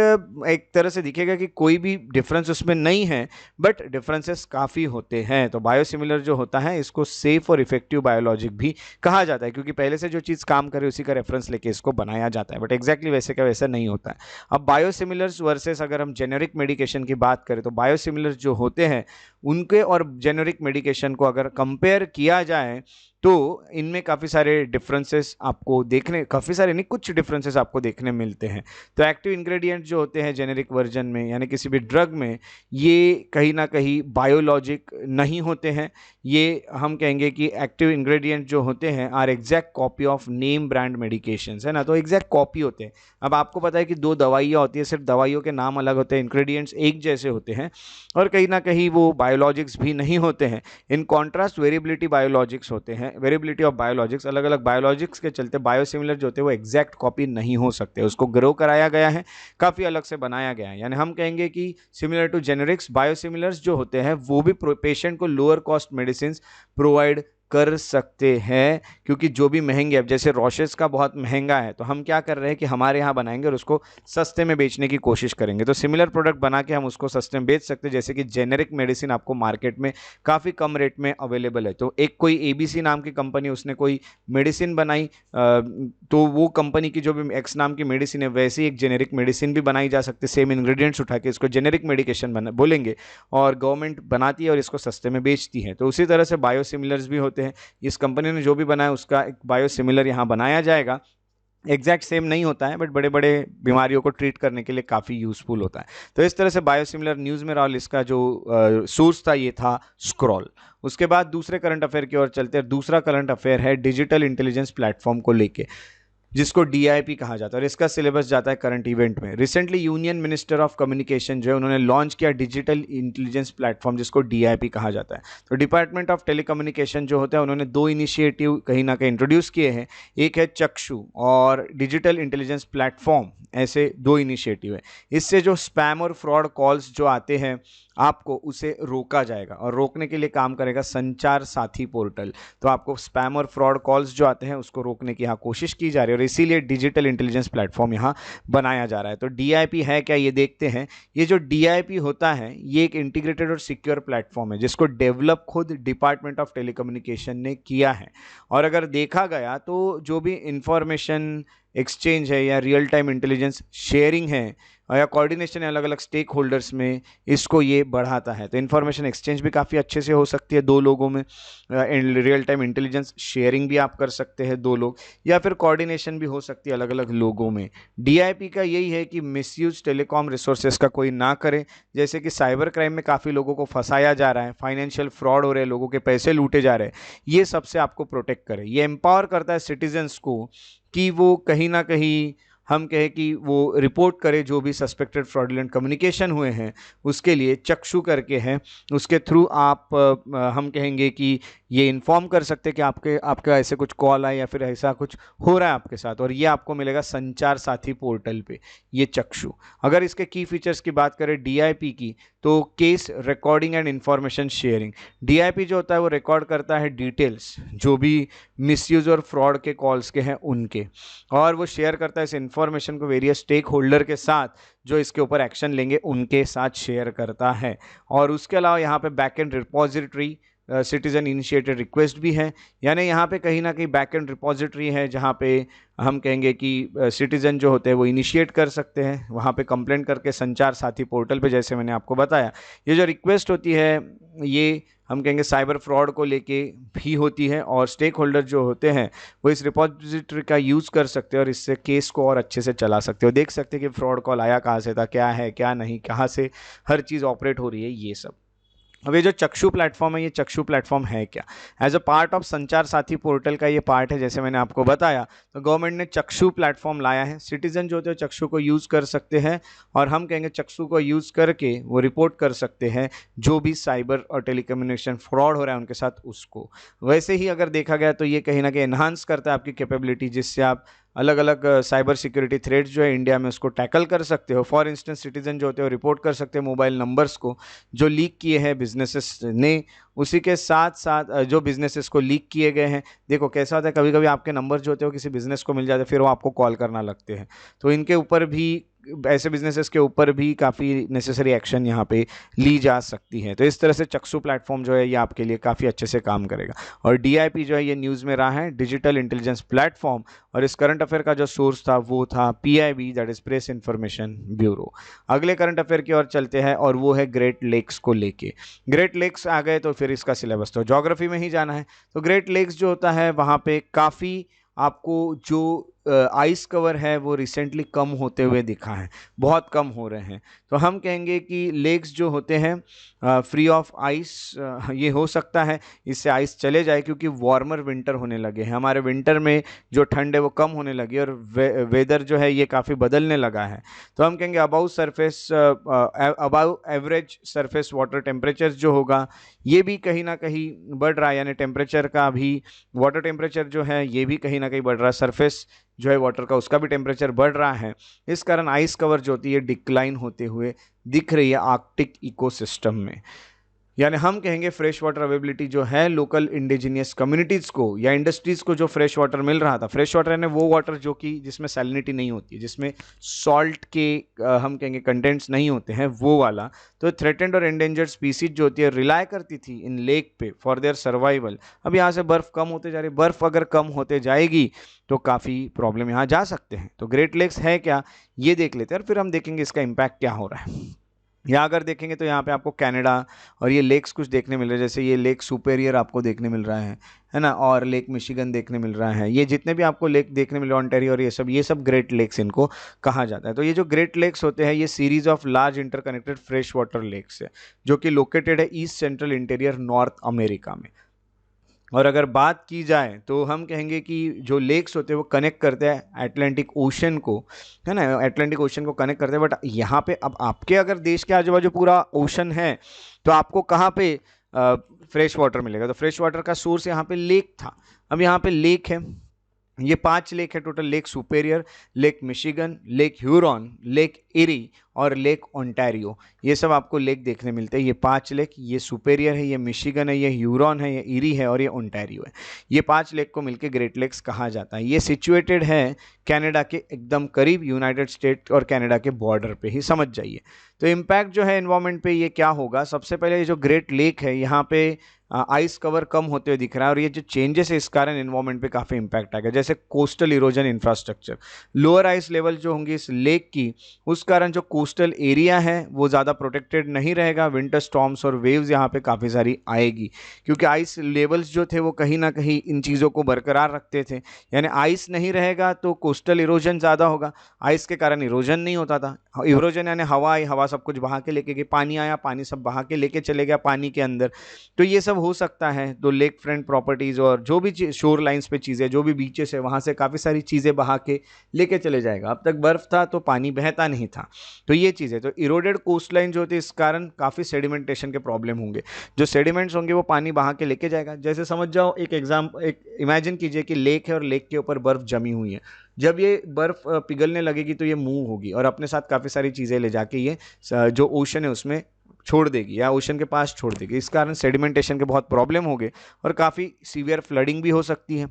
एक तरह से दिखेगा कि कोई भी डिफरेंस उसमें नहीं है, बट डिफरेंसेस काफ़ी होते हैं। तो बायोसिमिलर जो होता है इसको सेफ और इफेक्टिव बायोलॉजिक भी कहा जाता है, क्योंकि पहले से जो चीज़ काम करे उसी का रेफरेंस लेके इसको बनाया जाता है, बट एग्जैक्टली वैसे का वैसा नहीं होता है। अब बायोसिमिलर्स वर्सेस अगर हम जेनेरिक मेडिकेशन की बात करें, तो बायोसिमिलर्स जो होते हैं उनके और जेनेरिक मेडिकेशन को अगर कंपेयर किया जाए तो इनमें काफ़ी सारे डिफरेंसेस आपको देखने, काफ़ी सारे नहीं, कुछ डिफरेंसेस आपको देखने मिलते हैं। तो एक्टिव इंग्रेडिएंट जो होते हैं जेनेरिक वर्जन में, यानी किसी भी ड्रग में, ये कहीं ना कहीं बायोलॉजिक नहीं होते हैं। ये हम कहेंगे कि एक्टिव इंग्रेडिएंट जो होते हैं are exact copy of name brand medications, है ना, तो एग्जैक्ट कॉपी होते हैं। अब आपको पता है कि दो दवाइयाँ होती है, सिर्फ दवाइयों के नाम अलग होते हैं, इंग्रेडिएंट्स एक जैसे होते हैं, और कहीं ना कहीं वो बायोलॉजिक्स भी नहीं होते हैं। इन कॉन्ट्रास्ट वेरिएबिलिटी बायोलॉजिक्स होते हैं, वेरिएबिलिटी ऑफ बायोलॉजिक्स, अलग अलग बायोलॉजिक्स के चलते बायोसिमिलर जो होते हैं वो एग्जैक्ट कॉपी नहीं हो सकते, उसको ग्रो कराया गया है, काफ़ी अलग से बनाया गया है। यानी हम कहेंगे कि सिमिलर टू जेनेरिक्स, बायोसिमिलर्स जो होते हैं वो भी पेशेंट को लोअर कॉस्ट मेडिसिन प्रोवाइड कर सकते हैं, क्योंकि जो भी महंगे, अब जैसे रोशेस का बहुत महंगा है, तो हम क्या कर रहे हैं कि हमारे यहाँ बनाएंगे और उसको सस्ते में बेचने की कोशिश करेंगे। तो सिमिलर प्रोडक्ट बना के हम उसको सस्ते में बेच सकते हैं, जैसे कि जेनेरिक मेडिसिन आपको मार्केट में काफ़ी कम रेट में अवेलेबल है। तो एक कोई ABC नाम की कंपनी, उसने कोई मेडिसिन बनाई, तो वो कंपनी की जो भी एक्स नाम की मेडिसिन है, वैसे ही एक जेनेरिक मेडिसिन भी बनाई जा सकती है, सेम इंग्रेडिएंट्स उठा के इसको जेनेरिक मेडिकेशन बोलेंगे, और गवर्नमेंट बनाती है और इसको सस्ते में बेचती है। तो उसी तरह से बायोसिमिलर्स भी होते हैं, इस कंपनी ने जो भी बनाया उसका एक बायोसिमिलर यहाँ बनाया जाएगा। एग्जैक्ट सेम नहीं होता है, बट बड़े बड़े बीमारियों को ट्रीट करने के लिए काफ़ी यूजफुल होता है। तो इस तरह से बायोसिमिलर न्यूज़ में रहा, इसका जो सोर्स था ये था स्क्रॉल। उसके बाद दूसरे करंट अफेयर की ओर चलते हैं। दूसरा करंट अफेयर है डिजिटल इंटेलिजेंस प्लेटफॉर्म को लेके, जिसको DIP कहा जाता है, और इसका सिलेबस जाता है करंट इवेंट में। Recently union minister of communication जो है उन्होंने लॉन्च किया डिजिटल इंटेलिजेंस प्लेटफॉर्म, जिसको DIP कहा जाता है। तो डिपार्टमेंट ऑफ टेलीकम्युनिकेशन जो होता है उन्होंने दो इनिशिएटिव कहीं ना कहीं इंट्रोड्यूस किए हैं, एक है चक्षु और डिजिटल इंटेलिजेंस प्लेटफॉर्म, ऐसे दो इनिशिएटिव है। इससे जो स्पैम और फ्रॉड कॉल्स जो आते हैं आपको उसे रोका जाएगा, और रोकने के लिए काम करेगा संचार साथी पोर्टल। तो आपको स्पैम और फ्रॉड कॉल्स जो आते हैं उसको रोकने की यहाँ कोशिश की जा रही है, और इसीलिए डिजिटल इंटेलिजेंस प्लेटफॉर्म यहाँ बनाया जा रहा है। तो DIP है क्या, ये देखते हैं। ये जो DIP होता है ये एक इंटीग्रेटेड और सिक्योर प्लेटफॉर्म है, जिसको डेवलप खुद डिपार्टमेंट ऑफ टेलीकम्युनिकेशन ने किया है। और अगर देखा गया तो जो भी इंफॉर्मेशन एक्सचेंज है या रियल टाइम इंटेलिजेंस शेयरिंग है या कोऑर्डिनेशन है अलग अलग स्टेक होल्डर्स में, इसको ये बढ़ाता है। तो इन्फॉर्मेशन एक्सचेंज भी काफ़ी अच्छे से हो सकती है दो लोगों में, रियल टाइम इंटेलिजेंस शेयरिंग भी आप कर सकते हैं दो लोग, या फिर कोऑर्डिनेशन भी हो सकती है अलग अलग लोगों में। DIP का यही है कि मिसयूज टेलीकॉम रिसोर्सेज का कोई ना करे, जैसे कि साइबर क्राइम में काफ़ी लोगों को फंसाया जा रहा है, फाइनेंशियल फ्रॉड हो रहे हैं, लोगों के पैसे लूटे जा रहे हैं, ये सबसे आपको प्रोटेक्ट करे। ये एम्पावर करता है सिटीजन्स को कि वो कहीं ना कहीं, हम कहें कि वो रिपोर्ट करे जो भी सस्पेक्टेड फ्रॉडुलेंट कम्युनिकेशन हुए हैं, उसके लिए चक्षु करके हैं, उसके थ्रू आप हम कहेंगे कि ये इन्फॉर्म कर सकते हैं कि आपका ऐसे कुछ कॉल आए या फिर ऐसा कुछ हो रहा है आपके साथ, और ये आपको मिलेगा संचार साथी पोर्टल पे, ये चक्षु। अगर इसके की फीचर्स की बात करें DIP की, तो case recording and information sharing. DIP जो होता है वो रिकॉर्ड करता है डिटेल्स जो भी मिसयूज और फ्रॉड के कॉल्स के हैं उनके, और वो शेयर करता है इस इंफॉर्मेशन को वेरियस स्टेक होल्डर के साथ, जो इसके ऊपर एक्शन लेंगे उनके साथ शेयर करता है। और उसके अलावा यहाँ पे backend repository citizen initiated request भी है, यानी यहाँ पे कहीं ना कहीं बैकएंड रिपोजिटरी है जहाँ पे हम कहेंगे कि सिटीजन जो होते हैं वो इनिशिएट कर सकते हैं, वहाँ पे कंप्लेंट करके संचार साथी पोर्टल पे, जैसे मैंने आपको बताया, ये जो रिक्वेस्ट होती है ये हम कहेंगे साइबर फ्रॉड को लेके भी होती है, और स्टेक होल्डर जो होते हैं वो इस रिपोजिटरी का यूज़ कर सकते हैं और इससे केस को और अच्छे से चला सकते हो, देख सकते हैं कि फ्रॉड कॉल आया कहाँ से था, क्या है क्या नहीं, कहाँ से हर चीज़ ऑपरेट हो रही है, ये सब। अब ये जो चक्षु प्लेटफॉर्म है, ये चक्षु प्लेटफॉर्म है क्या? एज अ पार्ट ऑफ संचार साथी पोर्टल का ये पार्ट है, जैसे मैंने आपको बताया। तो गवर्नमेंट ने चक्षु प्लेटफॉर्म लाया है, सिटीजन जो होते हैं चक्षु को यूज़ कर सकते हैं, और हम कहेंगे चक्षु को यूज़ करके वो रिपोर्ट कर सकते हैं जो भी साइबर और टेलीकम्युनिकेशन फ्रॉड हो रहा है उनके साथ उसको। वैसे ही अगर देखा गया तो ये कहीं ना कहीं एनहांस करता है आपकी कैपेबिलिटी, जिससे आप अलग अलग साइबर सिक्योरिटी थ्रेट्स जो है इंडिया में उसको टैकल कर सकते हो। फॉर इंस्टेंस सिटीजन जो होते हैं रिपोर्ट कर सकते हैं मोबाइल नंबर्स को जो लीक किए हैं बिजनेसेस ने, उसी के साथ साथ जो बिजनेसेस को लीक किए गए हैं। देखो कैसा होता है, कभी कभी आपके नंबर जो होते हैं वो किसी बिजनेस को मिल जाते हैं, फिर वो आपको कॉल करना लगते हैं, तो इनके ऊपर भी, ऐसे बिजनेसेस के ऊपर भी काफ़ी नेसेसरी एक्शन यहाँ पे ली जा सकती है। तो इस तरह से चक्षु प्लेटफॉर्म जो है ये आपके लिए काफ़ी अच्छे से काम करेगा। और डीआईपी जो है ये न्यूज़ में रहा है, डिजिटल इंटेलिजेंस प्लेटफॉर्म, और इस करंट अफेयर का जो सोर्स था वो था PIB, that is press information bureau. अगले करंट अफेयर की ओर चलते हैं, और वो है ग्रेट लेक्स को लेके। ग्रेट लेक्स आ गए तो फिर इसका सिलेबस तो ज्योग्राफी में ही जाना है। तो ग्रेट लेक्स जो होता है वहाँ पे काफ़ी आपको जो आइस कवर है वो रिसेंटली कम होते हुए दिखा है, बहुत कम हो रहे हैं। तो हम कहेंगे कि लेक्स जो होते हैं फ्री ऑफ आइस, ये हो सकता है इससे आइस चले जाए, क्योंकि वार्मर विंटर होने लगे हैं, हमारे विंटर में जो ठंड है वो कम होने लगी, और वेदर जो है ये काफ़ी बदलने लगा है। तो हम कहेंगे above surface, above average surface water temperature जो होगा ये भी कहीं ना कहीं बढ़ रहा है, यानी टेम्परेचर का भी, वाटर टेम्परेचर जो है ये भी कहीं ना कहीं बढ़ रहा है, सरफेस जो है वाटर का उसका भी टेम्परेचर बढ़ रहा है। इस कारण आइस कवर जो होती है डिक्लाइन होते हुए दिख रही है आर्कटिक इकोसिस्टम में। यानी हम कहेंगे फ्रेश वाटर अवेलेबिलिटी जो है लोकल इंडिजिनियस कम्युनिटीज़ को या इंडस्ट्रीज़ को जो फ्रेश वाटर मिल रहा था, फ्रेश वाटर यानी वो वाटर जो कि जिसमें सैलिनिटी नहीं होती है, जिसमें सॉल्ट के हम कहेंगे कंटेंट्स नहीं होते हैं, वो वाला। तो थ्रेटेंड और एंडेंजर्ड स्पीसीज जो होती है रिलाय करती थी इन लेक पे फॉर देयर सर्वाइवल। अब यहाँ से बर्फ़ कम होते जा रही है, बर्फ़ अगर कम होते जाएगी तो काफ़ी प्रॉब्लम यहाँ जा सकते हैं। तो ग्रेट लेक्स है क्या ये देख लेते हैं, और फिर हम देखेंगे इसका इम्पैक्ट क्या हो रहा है। यहाँ अगर देखेंगे तो यहाँ पे आपको कनाडा और ये लेक्स कुछ देखने मिल रहे हैं, जैसे ये लेक सुपेरियर आपको देखने मिल रहा है ना, और लेक मिशिगन देखने मिल रहा है। ये जितने भी आपको लेक देखने मिल रहे हैं ऑन्टेरियो और ये सब ग्रेट लेक्स इनको कहा जाता है। तो ये जो ग्रेट लेक्स होते हैं ये series of large interconnected fresh water lakes है जो कि लोकेटेड है east central interior North America में। और अगर बात की जाए तो हम कहेंगे कि जो लेक्स होते हैं वो कनेक्ट करते हैं अटलांटिक ओशन को, है ना, अटलांटिक ओशन को कनेक्ट करते हैं। बट यहाँ पे अब आपके अगर देश के आजू बाजू पूरा ओशन है तो आपको कहाँ पे फ्रेश वाटर मिलेगा? तो फ्रेश वाटर का सोर्स यहाँ पे लेक था। अब यहाँ पे लेक है, ये 5 लेक है total, lake superior, lake Michigan, lake Huron, lake eri और लेक ओंटारियो। ये सब आपको लेक देखने मिलते हैं। ये 5 लेक, ये सुपेरियर है, ये मिशिगन है, ये ह्यूरॉन है, ये इरी है और ये ओंटारियो है। ये 5 लेक को मिलकर ग्रेट लेक्स कहा जाता है। ये सिचुएटेड है कनाडा के एकदम करीब, यूनाइटेड स्टेट और कनाडा के बॉर्डर पे ही, समझ जाइए। तो इम्पैक्ट जो है एनवायरमेंट पे ये क्या होगा, सबसे पहले ये जो ग्रेट लेक है यहाँ पे आइस कवर कम होते हुए दिख रहा है, और ये जो चेंजेस है इस कारण एनवायरमेंट पे काफ़ी इंपैक्ट आएगा। जैसे coastal erosion infrastructure, lower ice level जो होंगी इस लेक की, उस कारण जो कोस्टल एरिया है वो ज़्यादा प्रोटेक्टेड नहीं रहेगा। विंटर स्टॉर्म्स और वेव्स यहाँ पे काफ़ी सारी आएगी, क्योंकि आइस लेवल्स जो थे वो कहीं ना कहीं इन चीज़ों को बरकरार रखते थे। यानी आइस नहीं रहेगा तो कोस्टल इरोजन ज़्यादा होगा, आइस के कारण इरोजन नहीं होता था। इरोजन यानी हवा आई, हवा सब कुछ बहा के लेके गई, पानी आया, पानी सब बहा के लेके चले गया पानी के अंदर। तो ये सब हो सकता है। तो लेक फ्रंट प्रॉपर्टीज़ और जो भी शोर लाइंस पे चीज़ें, जो भी बीचेस है, वहाँ से काफ़ी सारी चीज़ें बहा के लेके चले जाएगा। अब तक बर्फ़ था तो पानी बहता नहीं था, तो ये चीज़ है। तो इरोडेड कोस्ट लाइन जो होती है इस कारण काफ़ी सेडिमेंटेशन के प्रॉब्लम होंगे, जो सेडिमेंट्स होंगे वो पानी बहा के लेके जाएगा। जैसे समझ जाओ, एक इमेजिन कीजिए कि लेक है और लेक के ऊपर बर्फ़ जमी हुई है। जब ये बर्फ़ पिघलने लगेगी तो ये मूव होगी और अपने साथ काफ़ी सारी चीज़ें ले जाके ये जो ओशन है उसमें छोड़ देगी या ओशन के पास छोड़ देगी। इस कारण सेडिमेंटेशन के बहुत प्रॉब्लम हो गए और काफ़ी सीवियर फ्लडिंग भी हो सकती है।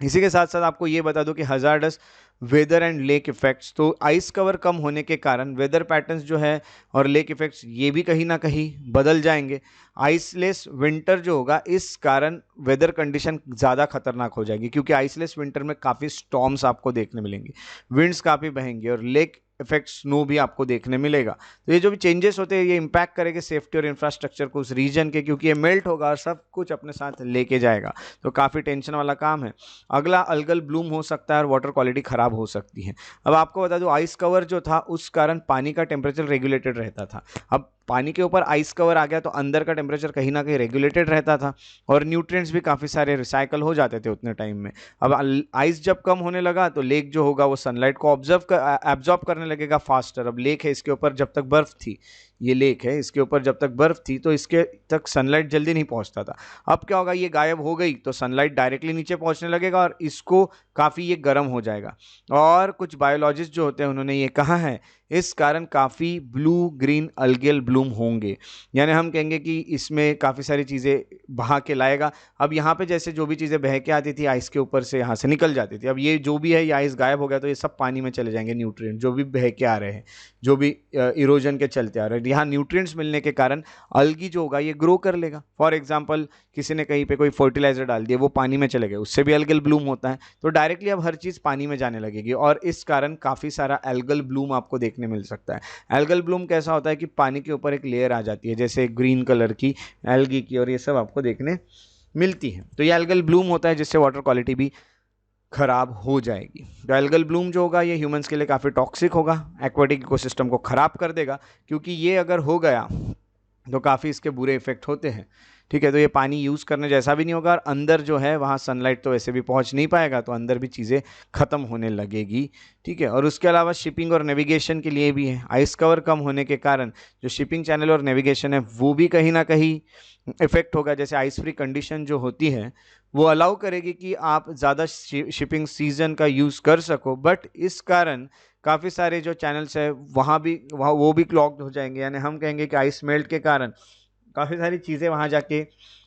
इसी के साथ साथ आपको ये बता दूं कि hazardous weather and lake effects, तो आइस कवर कम होने के कारण वेदर पैटर्न्स जो है और लेक इफेक्ट्स ये भी कहीं ना कहीं बदल जाएंगे। आइसलेस विंटर जो होगा इस कारण वेदर कंडीशन ज़्यादा खतरनाक हो जाएगी, क्योंकि आइसलेस विंटर में काफ़ी स्टॉर्म्स आपको देखने मिलेंगी, विंड्स काफ़ी बहेंगी और लेक इफेक्ट स्नो भी आपको देखने मिलेगा। तो ये जो भी चेंजेस होते हैं ये इंपैक्ट करेंगे सेफ्टी और इंफ्रास्ट्रक्चर को उस रीजन के, क्योंकि ये मेल्ट होगा और सब कुछ अपने साथ लेके जाएगा। तो काफ़ी टेंशन वाला काम है। अगला अल्गल ब्लूम हो सकता है और वाटर क्वालिटी खराब हो सकती है। अब आपको बता दूं, आइस कवर जो था उस कारण पानी का टेम्परेचर रेगुलेटेड रहता था। अब पानी के ऊपर आइस कवर आ गया तो अंदर का टेम्परेचर कहीं ना कहीं रेगुलेटेड रहता था और न्यूट्रिएंट्स भी काफ़ी सारे रिसाइकल हो जाते थे उतने टाइम में। अब आइस जब कम होने लगा तो लेक जो होगा वो सनलाइट को एब्जॉर्ब करने लगेगा फास्टर। अब लेक है, इसके ऊपर जब तक बर्फ थी, ये लेक है, इसके ऊपर जब तक बर्फ थी तो इसके तक सनलाइट जल्दी नहीं पहुंचता था। अब क्या होगा, ये गायब हो गई तो सनलाइट डायरेक्टली नीचे पहुंचने लगेगा और इसको काफ़ी ये गर्म हो जाएगा। और कुछ बायोलॉजिस्ट जो होते हैं उन्होंने ये कहा है इस कारण काफ़ी ब्लू ग्रीन अल्गेल ब्लूम होंगे, यानी हम कहेंगे कि इसमें काफ़ी सारी चीज़ें बहा के लाएगा। अब यहाँ पे जैसे जो भी चीज़ें बह के आती थी आइस के ऊपर से यहाँ से निकल जाती थी, अब ये जो भी है ये आइस गायब हो गया तो ये सब पानी में चले जाएंगे। न्यूट्रिएंट जो भी बह के आ रहे हैं, जो भी इरोजन के चलते आ रहे हैं, यहाँ न्यूट्रिएंट्स मिलने के कारण अल्गी जो होगा ये ग्रो कर लेगा। फॉर एग्जाम्पल किसी ने कहीं पे कोई फर्टिलाइजर डाल दिया, वो पानी में चले गए, उससे भी एल्गल ब्लूम होता है। तो डायरेक्टली अब हर चीज़ पानी में जाने लगेगी और इस कारण काफ़ी सारा एल्गल ब्लूम आपको देखने मिल सकता है। एल्गल ब्लूम कैसा होता है कि पानी के ऊपर एक लेयर आ जाती है जैसे ग्रीन कलर की एल्गी की, और ये सब आपको देखने मिलती है। तो ये एल्गल ब्लूम होता है जिससे वाटर क्वालिटी भी खराब हो जाएगी। तो एल्गल ब्लूम जो होगा ये ह्यूमंस के लिए काफ़ी टॉक्सिक होगा, एक्वाटिक इकोसिस्टम को ख़राब कर देगा, क्योंकि ये अगर हो गया तो काफ़ी इसके बुरे इफेक्ट होते हैं। ठीक है, तो ये पानी यूज़ करने जैसा भी नहीं होगा और अंदर जो है वहाँ सनलाइट तो वैसे भी पहुँच नहीं पाएगा, तो अंदर भी चीज़ें ख़त्म होने लगेगी। ठीक है, और उसके अलावा शिपिंग और नेविगेशन के लिए भी है। आइस कवर कम होने के कारण जो शिपिंग चैनल और नेविगेशन है वो भी कहीं ना कहीं इफेक्ट होगा। जैसे आइस फ्री कंडीशन जो होती है वो अलाउ करेगी कि आप ज़्यादा शिपिंग सीजन का यूज़ कर सको, बट इस कारण काफ़ी सारे जो चैनल्स है वहाँ वो भी क्लॉग्ड हो जाएंगे। यानी हम कहेंगे कि आइस मेल्ट के कारण काफ़ी सारी चीज़ें वहाँ जाके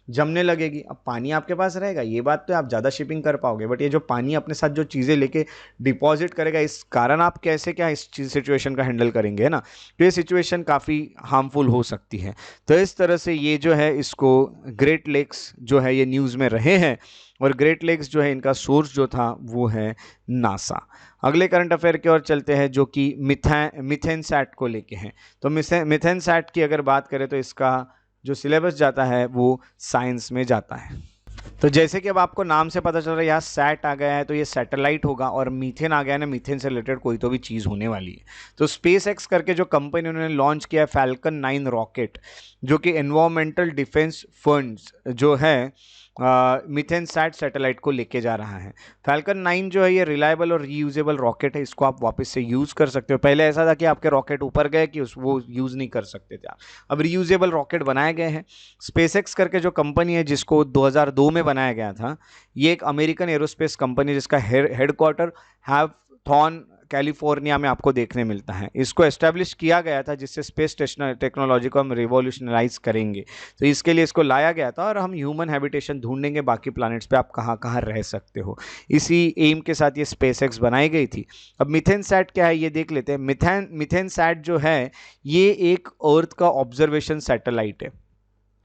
जमने लगेगी। अब पानी आपके पास रहेगा, ये बात तो आप ज़्यादा शिपिंग कर पाओगे, बट ये जो पानी अपने साथ जो चीज़ें लेके डिपॉजिट करेगा, इस कारण आप कैसे क्या इस चीज़ सिचुएशन का हैंडल करेंगे, है ना। तो ये सिचुएशन काफ़ी हार्मफुल हो सकती है। तो इस तरह से ये जो है इसको ग्रेट लेक्स जो है ये न्यूज़ में रहे हैं, और ग्रेट लेक्स जो है इनका सोर्स जो था वो है नासा। अगले करंट अफेयर की ओर चलते हैं जो कि मिथेनसैट को लेके हैं। तो मिथेनसैट की अगर बात करें तो इसका जो सिलेबस जाता है वो साइंस में जाता है। तो जैसे कि अब आपको नाम से पता चल रहा है यहाँ सैट आ गया है तो ये सैटेलाइट होगा, और मीथेन आ गया है ना, मीथेन से रिलेटेड कोई तो भी चीज़ होने वाली है। तो स्पेस एक्स करके जो कंपनी उन्होंने लॉन्च किया है फैल्कन 9 रॉकेट, जो कि एनवायरमेंटल डिफेंस फंड्स जो है मिथेनसैट सैटेलाइट को लेके जा रहा है। फैल्कन 9 जो है ये रिलायबल और रीयूजेबल रॉकेट है, इसको आप वापस से यूज़ कर सकते हो। पहले ऐसा था कि आपके रॉकेट ऊपर गए कि वो यूज़ नहीं कर सकते थे आप, अब रीयूजेबल रॉकेट बनाए गए हैं। स्पेसएक्स करके जो कंपनी है जिसको 2002 में बनाया गया था, ये एक अमेरिकन एरोस्पेस कंपनी जिसका हेडक्वार्टर हैवथॉर्न कैलिफोर्निया में आपको देखने मिलता है। इसको एस्टेब्लिश किया गया था जिससे स्पेस टेक्नोलॉजी को हम रिवॉल्यूशनराइज करेंगे, तो इसके लिए इसको लाया गया था और हम ह्यूमन हैबिटेशन ढूंढेंगे बाकी प्लैनेट्स पे आप कहाँ कहाँ रह सकते हो। इसी एम के साथ ये स्पेसएक्स बनाई गई थी। अब मिथेनसैट क्या है ये देख लेते हैं। मिथेनसैट जो है ये एक अर्थ का ऑब्जर्वेशन सैटेलाइट है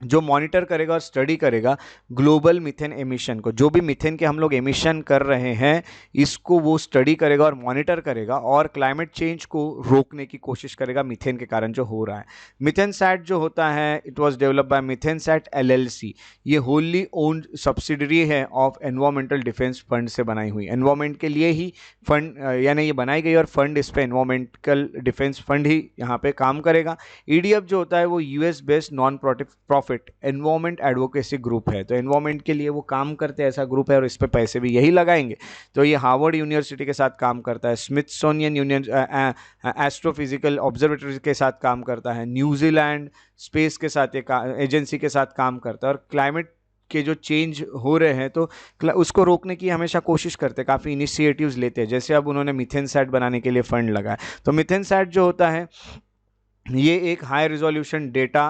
जो मॉनिटर करेगा और स्टडी करेगा ग्लोबल मीथेन एमिशन को। जो भी मीथेन के हम लोग एमिशन कर रहे हैं इसको वो स्टडी करेगा और मॉनिटर करेगा और क्लाइमेट चेंज को रोकने की कोशिश करेगा मीथेन के कारण जो हो रहा है। मिथेनसैट जो होता है it was developed by MethaneSAT LLC. ये होली ओन्ड सब्सिडरी है ऑफ एनवायरमेंटल डिफेंस फंड से बनाई हुई। एनवायरमेंट के लिए ही फंड यानी ये बनाई गई और फंड इस पे एनवायरमेंटल डिफेंस फंड ही यहाँ पे काम करेगा। ईडीएफ जो होता है वो US based non profit environment advocacy group है, तो एनवायरमेंट के लिए वो काम करते हैं, ऐसा ग्रुप है और इस पे पैसे भी यही लगाएंगे। तो ये हार्वर्ड यूनिवर्सिटी के साथ काम करता है, स्मिथसोनियन एस्ट्रोफिजिकल ऑब्जर्वेटरी के साथ काम करता है, न्यूजीलैंड स्पेस के साथ एक एजेंसी के साथ काम करता है और क्लाइमेट के जो चेंज हो रहे हैं तो उसको रोकने की हमेशा कोशिश करते हैं, काफ़ी इनिशिएटिव्स लेते हैं। जैसे अब उन्होंने मिथेनसैट बनाने के लिए फंड लगाया। तो मिथेनसैट जो होता है ये एक हाई रिजोल्यूशन डेटा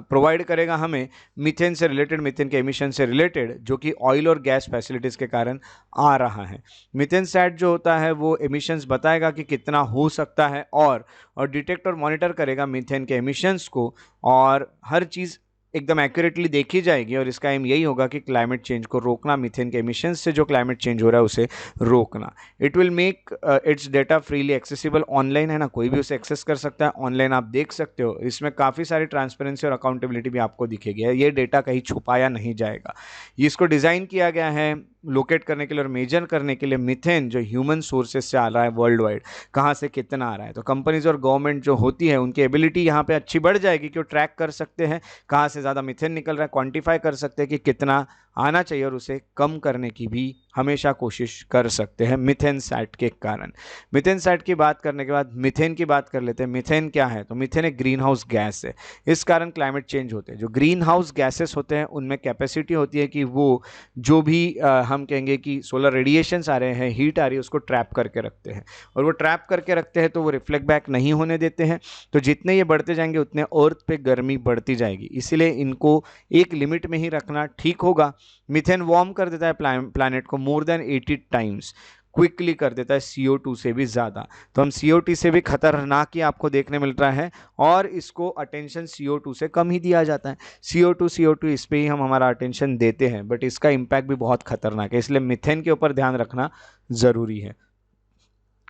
प्रोवाइड करेगा हमें मीथेन से रिलेटेड, मीथेन के एमिशन से रिलेटेड, जो कि ऑयल और गैस फैसिलिटीज़ के कारण आ रहा है। मिथेनसैट जो होता है वो एमिशंस बताएगा कि कितना हो सकता है और डिटेक्ट और मॉनिटर करेगा मीथेन के एमिशंस को और हर चीज़ एकदम एक्यूरेटली देखी जाएगी और इसका एम यही होगा कि क्लाइमेट चेंज को रोकना, मीथेन के एमिशंस से जो क्लाइमेट चेंज हो रहा है उसे रोकना। It will make it's data freely accessible, online है ना, कोई भी उसे एक्सेस कर सकता है, ऑनलाइन आप देख सकते हो। इसमें काफ़ी सारी ट्रांसपेरेंसी और अकाउंटेबिलिटी भी आपको दिखेगी, ये डेटा कहीं छुपाया नहीं जाएगा। इसको डिज़ाइन किया गया है लोकेट करने के लिए और मेजर करने के लिए मीथेन जो ह्यूमन सोर्सेज से आ रहा है वर्ल्ड वाइड, कहाँ से कितना आ रहा है। तो कंपनीज और गवर्नमेंट जो होती है उनकी एबिलिटी यहाँ पे अच्छी बढ़ जाएगी कि वो ट्रैक कर सकते हैं कहाँ से ज़्यादा मीथेन निकल रहा है, क्वांटिफाई कर सकते हैं कि कितना आना चाहिए और उसे कम करने की भी हमेशा कोशिश कर सकते हैं मीथेन सैट के कारण। मीथेन सैट की बात करने के बाद मीथेन की बात कर लेते हैं। मीथेन क्या है? तो मीथेन एक ग्रीन हाउस गैस है, इस कारण क्लाइमेट चेंज होते हैं। जो ग्रीन हाउस गैसेस होते हैं उनमें कैपेसिटी होती है कि वो जो भी हम कहेंगे कि सोलर रेडिएशंस आ रहे हैं, हीट आ रही है, उसको ट्रैप करके रखते हैं और वो ट्रैप करके रखते हैं तो वो रिफ्लेक्ट बैक नहीं होने देते हैं। तो जितने ये बढ़ते जाएंगे उतने अर्थ पे गर्मी बढ़ती जाएगी, इसीलिए इनको एक लिमिट में ही रखना ठीक होगा। मीथेन वार्म कर देता है प्लैनेट को मोर देन 80 टाइम्स, क्विकली कर देता है CO2 से भी ज़्यादा। तो हम CO2 से भी खतरनाक ही आपको देखने मिल रहा है और इसको अटेंशन CO2 से कम ही दिया जाता है। CO2 इस पे ही हम हमारा अटेंशन देते हैं, बट इसका इम्पैक्ट भी बहुत खतरनाक है, इसलिए मीथेन के ऊपर ध्यान रखना ज़रूरी है।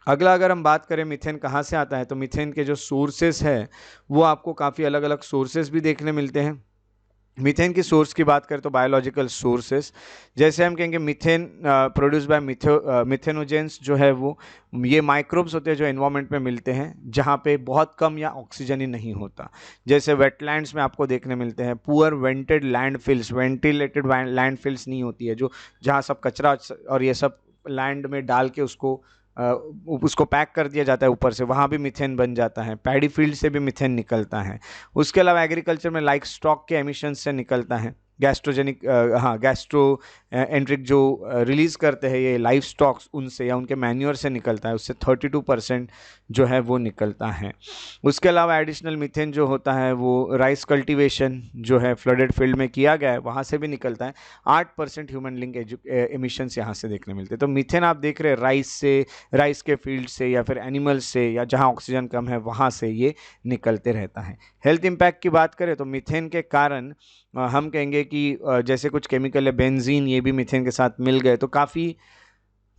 अगला अगर हम बात करें मीथेन कहाँ से आता है, तो मीथेन के जो सोर्सेस है वो आपको काफ़ी अलग अलग सोर्सेस भी देखने मिलते हैं। मीथेन की सोर्स की बात करें तो बायोलॉजिकल सोर्सेस, जैसे हम कहेंगे मीथेन प्रोड्यूस बाय मिथेनोजेंस जो है वो ये माइक्रोब्स होते हैं जो एनवायरनमेंट में मिलते हैं जहाँ पे बहुत कम या ऑक्सीजन ही नहीं होता। जैसे वेटलैंड्स में आपको देखने मिलते हैं poor vented landfills, ventilated landfills नहीं होती है, जो जहाँ सब कचरा और ये सब लैंड में डाल के उसको पैक कर दिया जाता है ऊपर से, वहाँ भी मीथेन बन जाता है। पैडी फील्ड से भी मीथेन निकलता है। उसके अलावा एग्रीकल्चर में लाइक स्टॉक के एमिशन से निकलता है। गैस्ट्रोजेनिक गैस्ट्रो एंट्रिक जो रिलीज़ करते हैं ये लाइफ स्टॉक्स, उनसे या उनके मैन्योर से निकलता है, उससे 32% जो है वो निकलता है। उसके अलावा एडिशनल मीथेन जो होता है वो राइस कल्टीवेशन जो है फ्लडेड फील्ड में किया गया है वहाँ से भी निकलता है। 8% ह्यूमन लिंक एमिशंस यहाँ से देखने मिलते हैं। तो मीथेन आप देख रहे हैं राइस से, राइस के फील्ड से या फिर एनिमल्स से या जहाँ ऑक्सीजन कम है वहाँ से ये निकलते रहता है। हेल्थ इम्पैक्ट की बात करें तो मीथेन के कारण हम कहेंगे कि जैसे कुछ केमिकल है बेंजीन, ये भी मीथेन के साथ मिल गए तो काफ़ी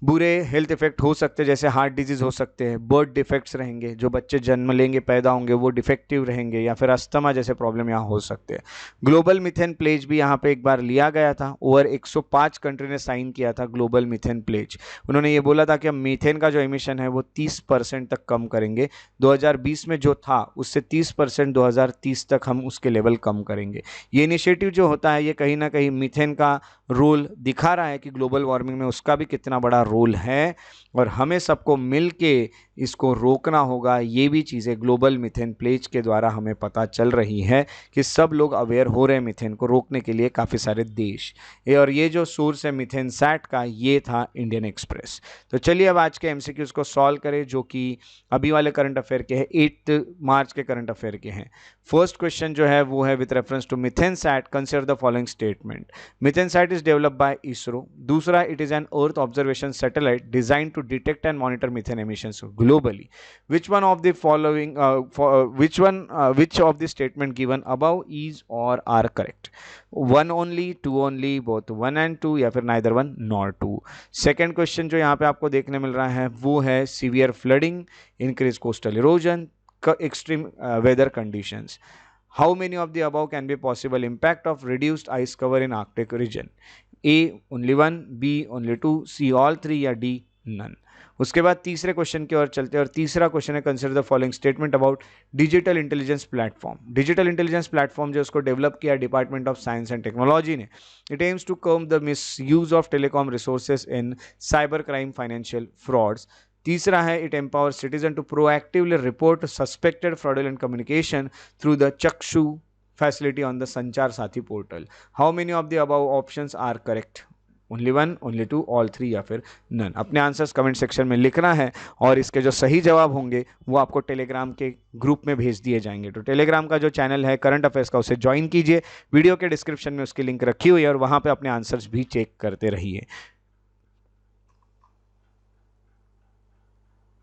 बुरे हेल्थ इफेक्ट हो सकते हैं, जैसे हार्ट डिजीज हो सकते हैं, बर्थ डिफेक्ट्स रहेंगे, जो बच्चे जन्म लेंगे पैदा होंगे वो डिफेक्टिव रहेंगे, या फिर अस्थमा जैसे प्रॉब्लम यहाँ हो सकते हैं। ग्लोबल मीथेन प्लेज भी यहाँ पे एक बार लिया गया था, ओवर 105 कंट्री ने साइन किया था ग्लोबल मीथेन प्लेज। उन्होंने ये बोला था कि हम मीथेन का जो एमिशन है वो 30% तक कम करेंगे, 2020 में जो था उससे 30% 2030 तक हम उसके लेवल कम करेंगे। ये इनिशिएटिव जो होता है ये कहीं ना कहीं मीथेन का रोल दिखा रहा है कि ग्लोबल वार्मिंग में उसका भी कितना बड़ा रोल है और हमें सबको मिल के इसको रोकना होगा। ये भी चीज़ें ग्लोबल मीथेन प्लेज के द्वारा हमें पता चल रही है कि सब लोग अवेयर हो रहे हैं मीथेन को रोकने के लिए, काफ़ी सारे देश। और ये जो सोर्स है मीथेन सैट का ये था इंडियन एक्सप्रेस। तो चलिए अब आज के एमसीक्यूज को सॉल्व करें जो कि अभी वाले करंट अफेयर के हैं, 8 मार्च के करंट अफेयर के हैं। फर्स्ट क्वेश्चन जो है वो है with reference to MethaneSAT consider the following statement. MethaneSAT is developed by ISRO. दूसरा, it is an earth observation satellite design to detect and monitor methane emissions globally. Which one of the following which of the statement given above is or are correct? One only, two only, both one and two, या फिर neither one nor two. Second question जो यहाँ पे आपको देखने मिल रहा है वो है severe flooding, increased coastal erosion, extreme weather conditions. How many of the above can be possible impact of reduced ice cover in Arctic region? A only one, B only two, C all three या D none. उसके बाद तीसरे question की ओर चलते हैं और तीसरा question है consider the following statement about digital intelligence platform. Digital intelligence platform जो उसको डेवलप किया department of science and technology ने, it aims to curb the misuse of telecom resources in cyber crime, financial frauds. तीसरा है it empower citizen to proactively report suspected fraudulent communication through the Chakshu facility on the Sanchar Saathi portal. How many of the above options are correct? Only one, only to, all three या फिर none. अपने answers comment section में लिखना है और इसके जो सही जवाब होंगे वो आपको टेलीग्राम के ग्रुप में भेज दिए जाएंगे। तो टेलीग्राम का जो चैनल है करंट अफेयर्स का उसे ज्वाइन कीजिए, वीडियो के डिस्क्रिप्शन में उसकी लिंक रखी हुई है और वहाँ पे अपने आंसर्स भी चेक करते रहिए।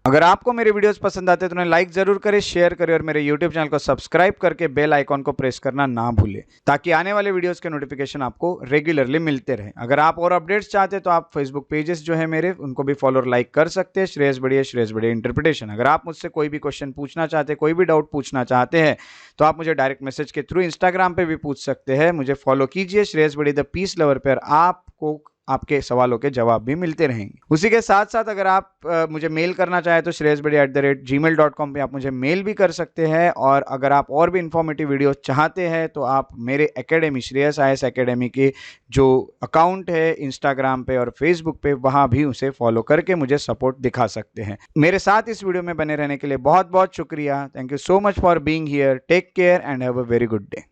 अगर आपको मेरे वीडियोस पसंद आते हैं तो उन्हें लाइक जरूर करें, शेयर करें और मेरे यूट्यूब चैनल को सब्सक्राइब करके बेल आइकॉन को प्रेस करना ना भूलें, ताकि आने वाले वीडियोस के नोटिफिकेशन आपको रेगुलरली मिलते रहें। अगर आप और अपडेट्स चाहते हैं तो आप फेसबुक पेजेस जो है मेरे, उनको भी फॉलो और लाइक कर सकते हैं। श्रेयस बढ़िया इंटरप्रिटेशन। अगर आप मुझसे कोई भी क्वेश्चन पूछना चाहते हैं, कोई भी डाउट पूछना चाहते हैं, तो आप मुझे डायरेक्ट मैसेज के थ्रू इंस्टाग्राम पे भी पूछ सकते हैं। मुझे फॉलो कीजिए, श्रेयस बढ़िया द पीस लवर पर आपको आपके सवालों के जवाब भी मिलते रहेंगे। उसी के साथ साथ अगर आप मुझे मेल करना चाहें तो shreyasbadi@gmail.com पे आप मुझे मेल भी कर सकते हैं। और अगर आप और भी इंफॉर्मेटिव वीडियो चाहते हैं तो आप मेरे एकेडमी श्रेयस IAS एकेडमी के जो अकाउंट है इंस्टाग्राम पे और फेसबुक पे, वहां भी उसे फॉलो करके मुझे सपोर्ट दिखा सकते हैं। मेरे साथ इस वीडियो में बने रहने के लिए बहुत बहुत शुक्रिया। Thank you so much for being here. Take care and have a very good day.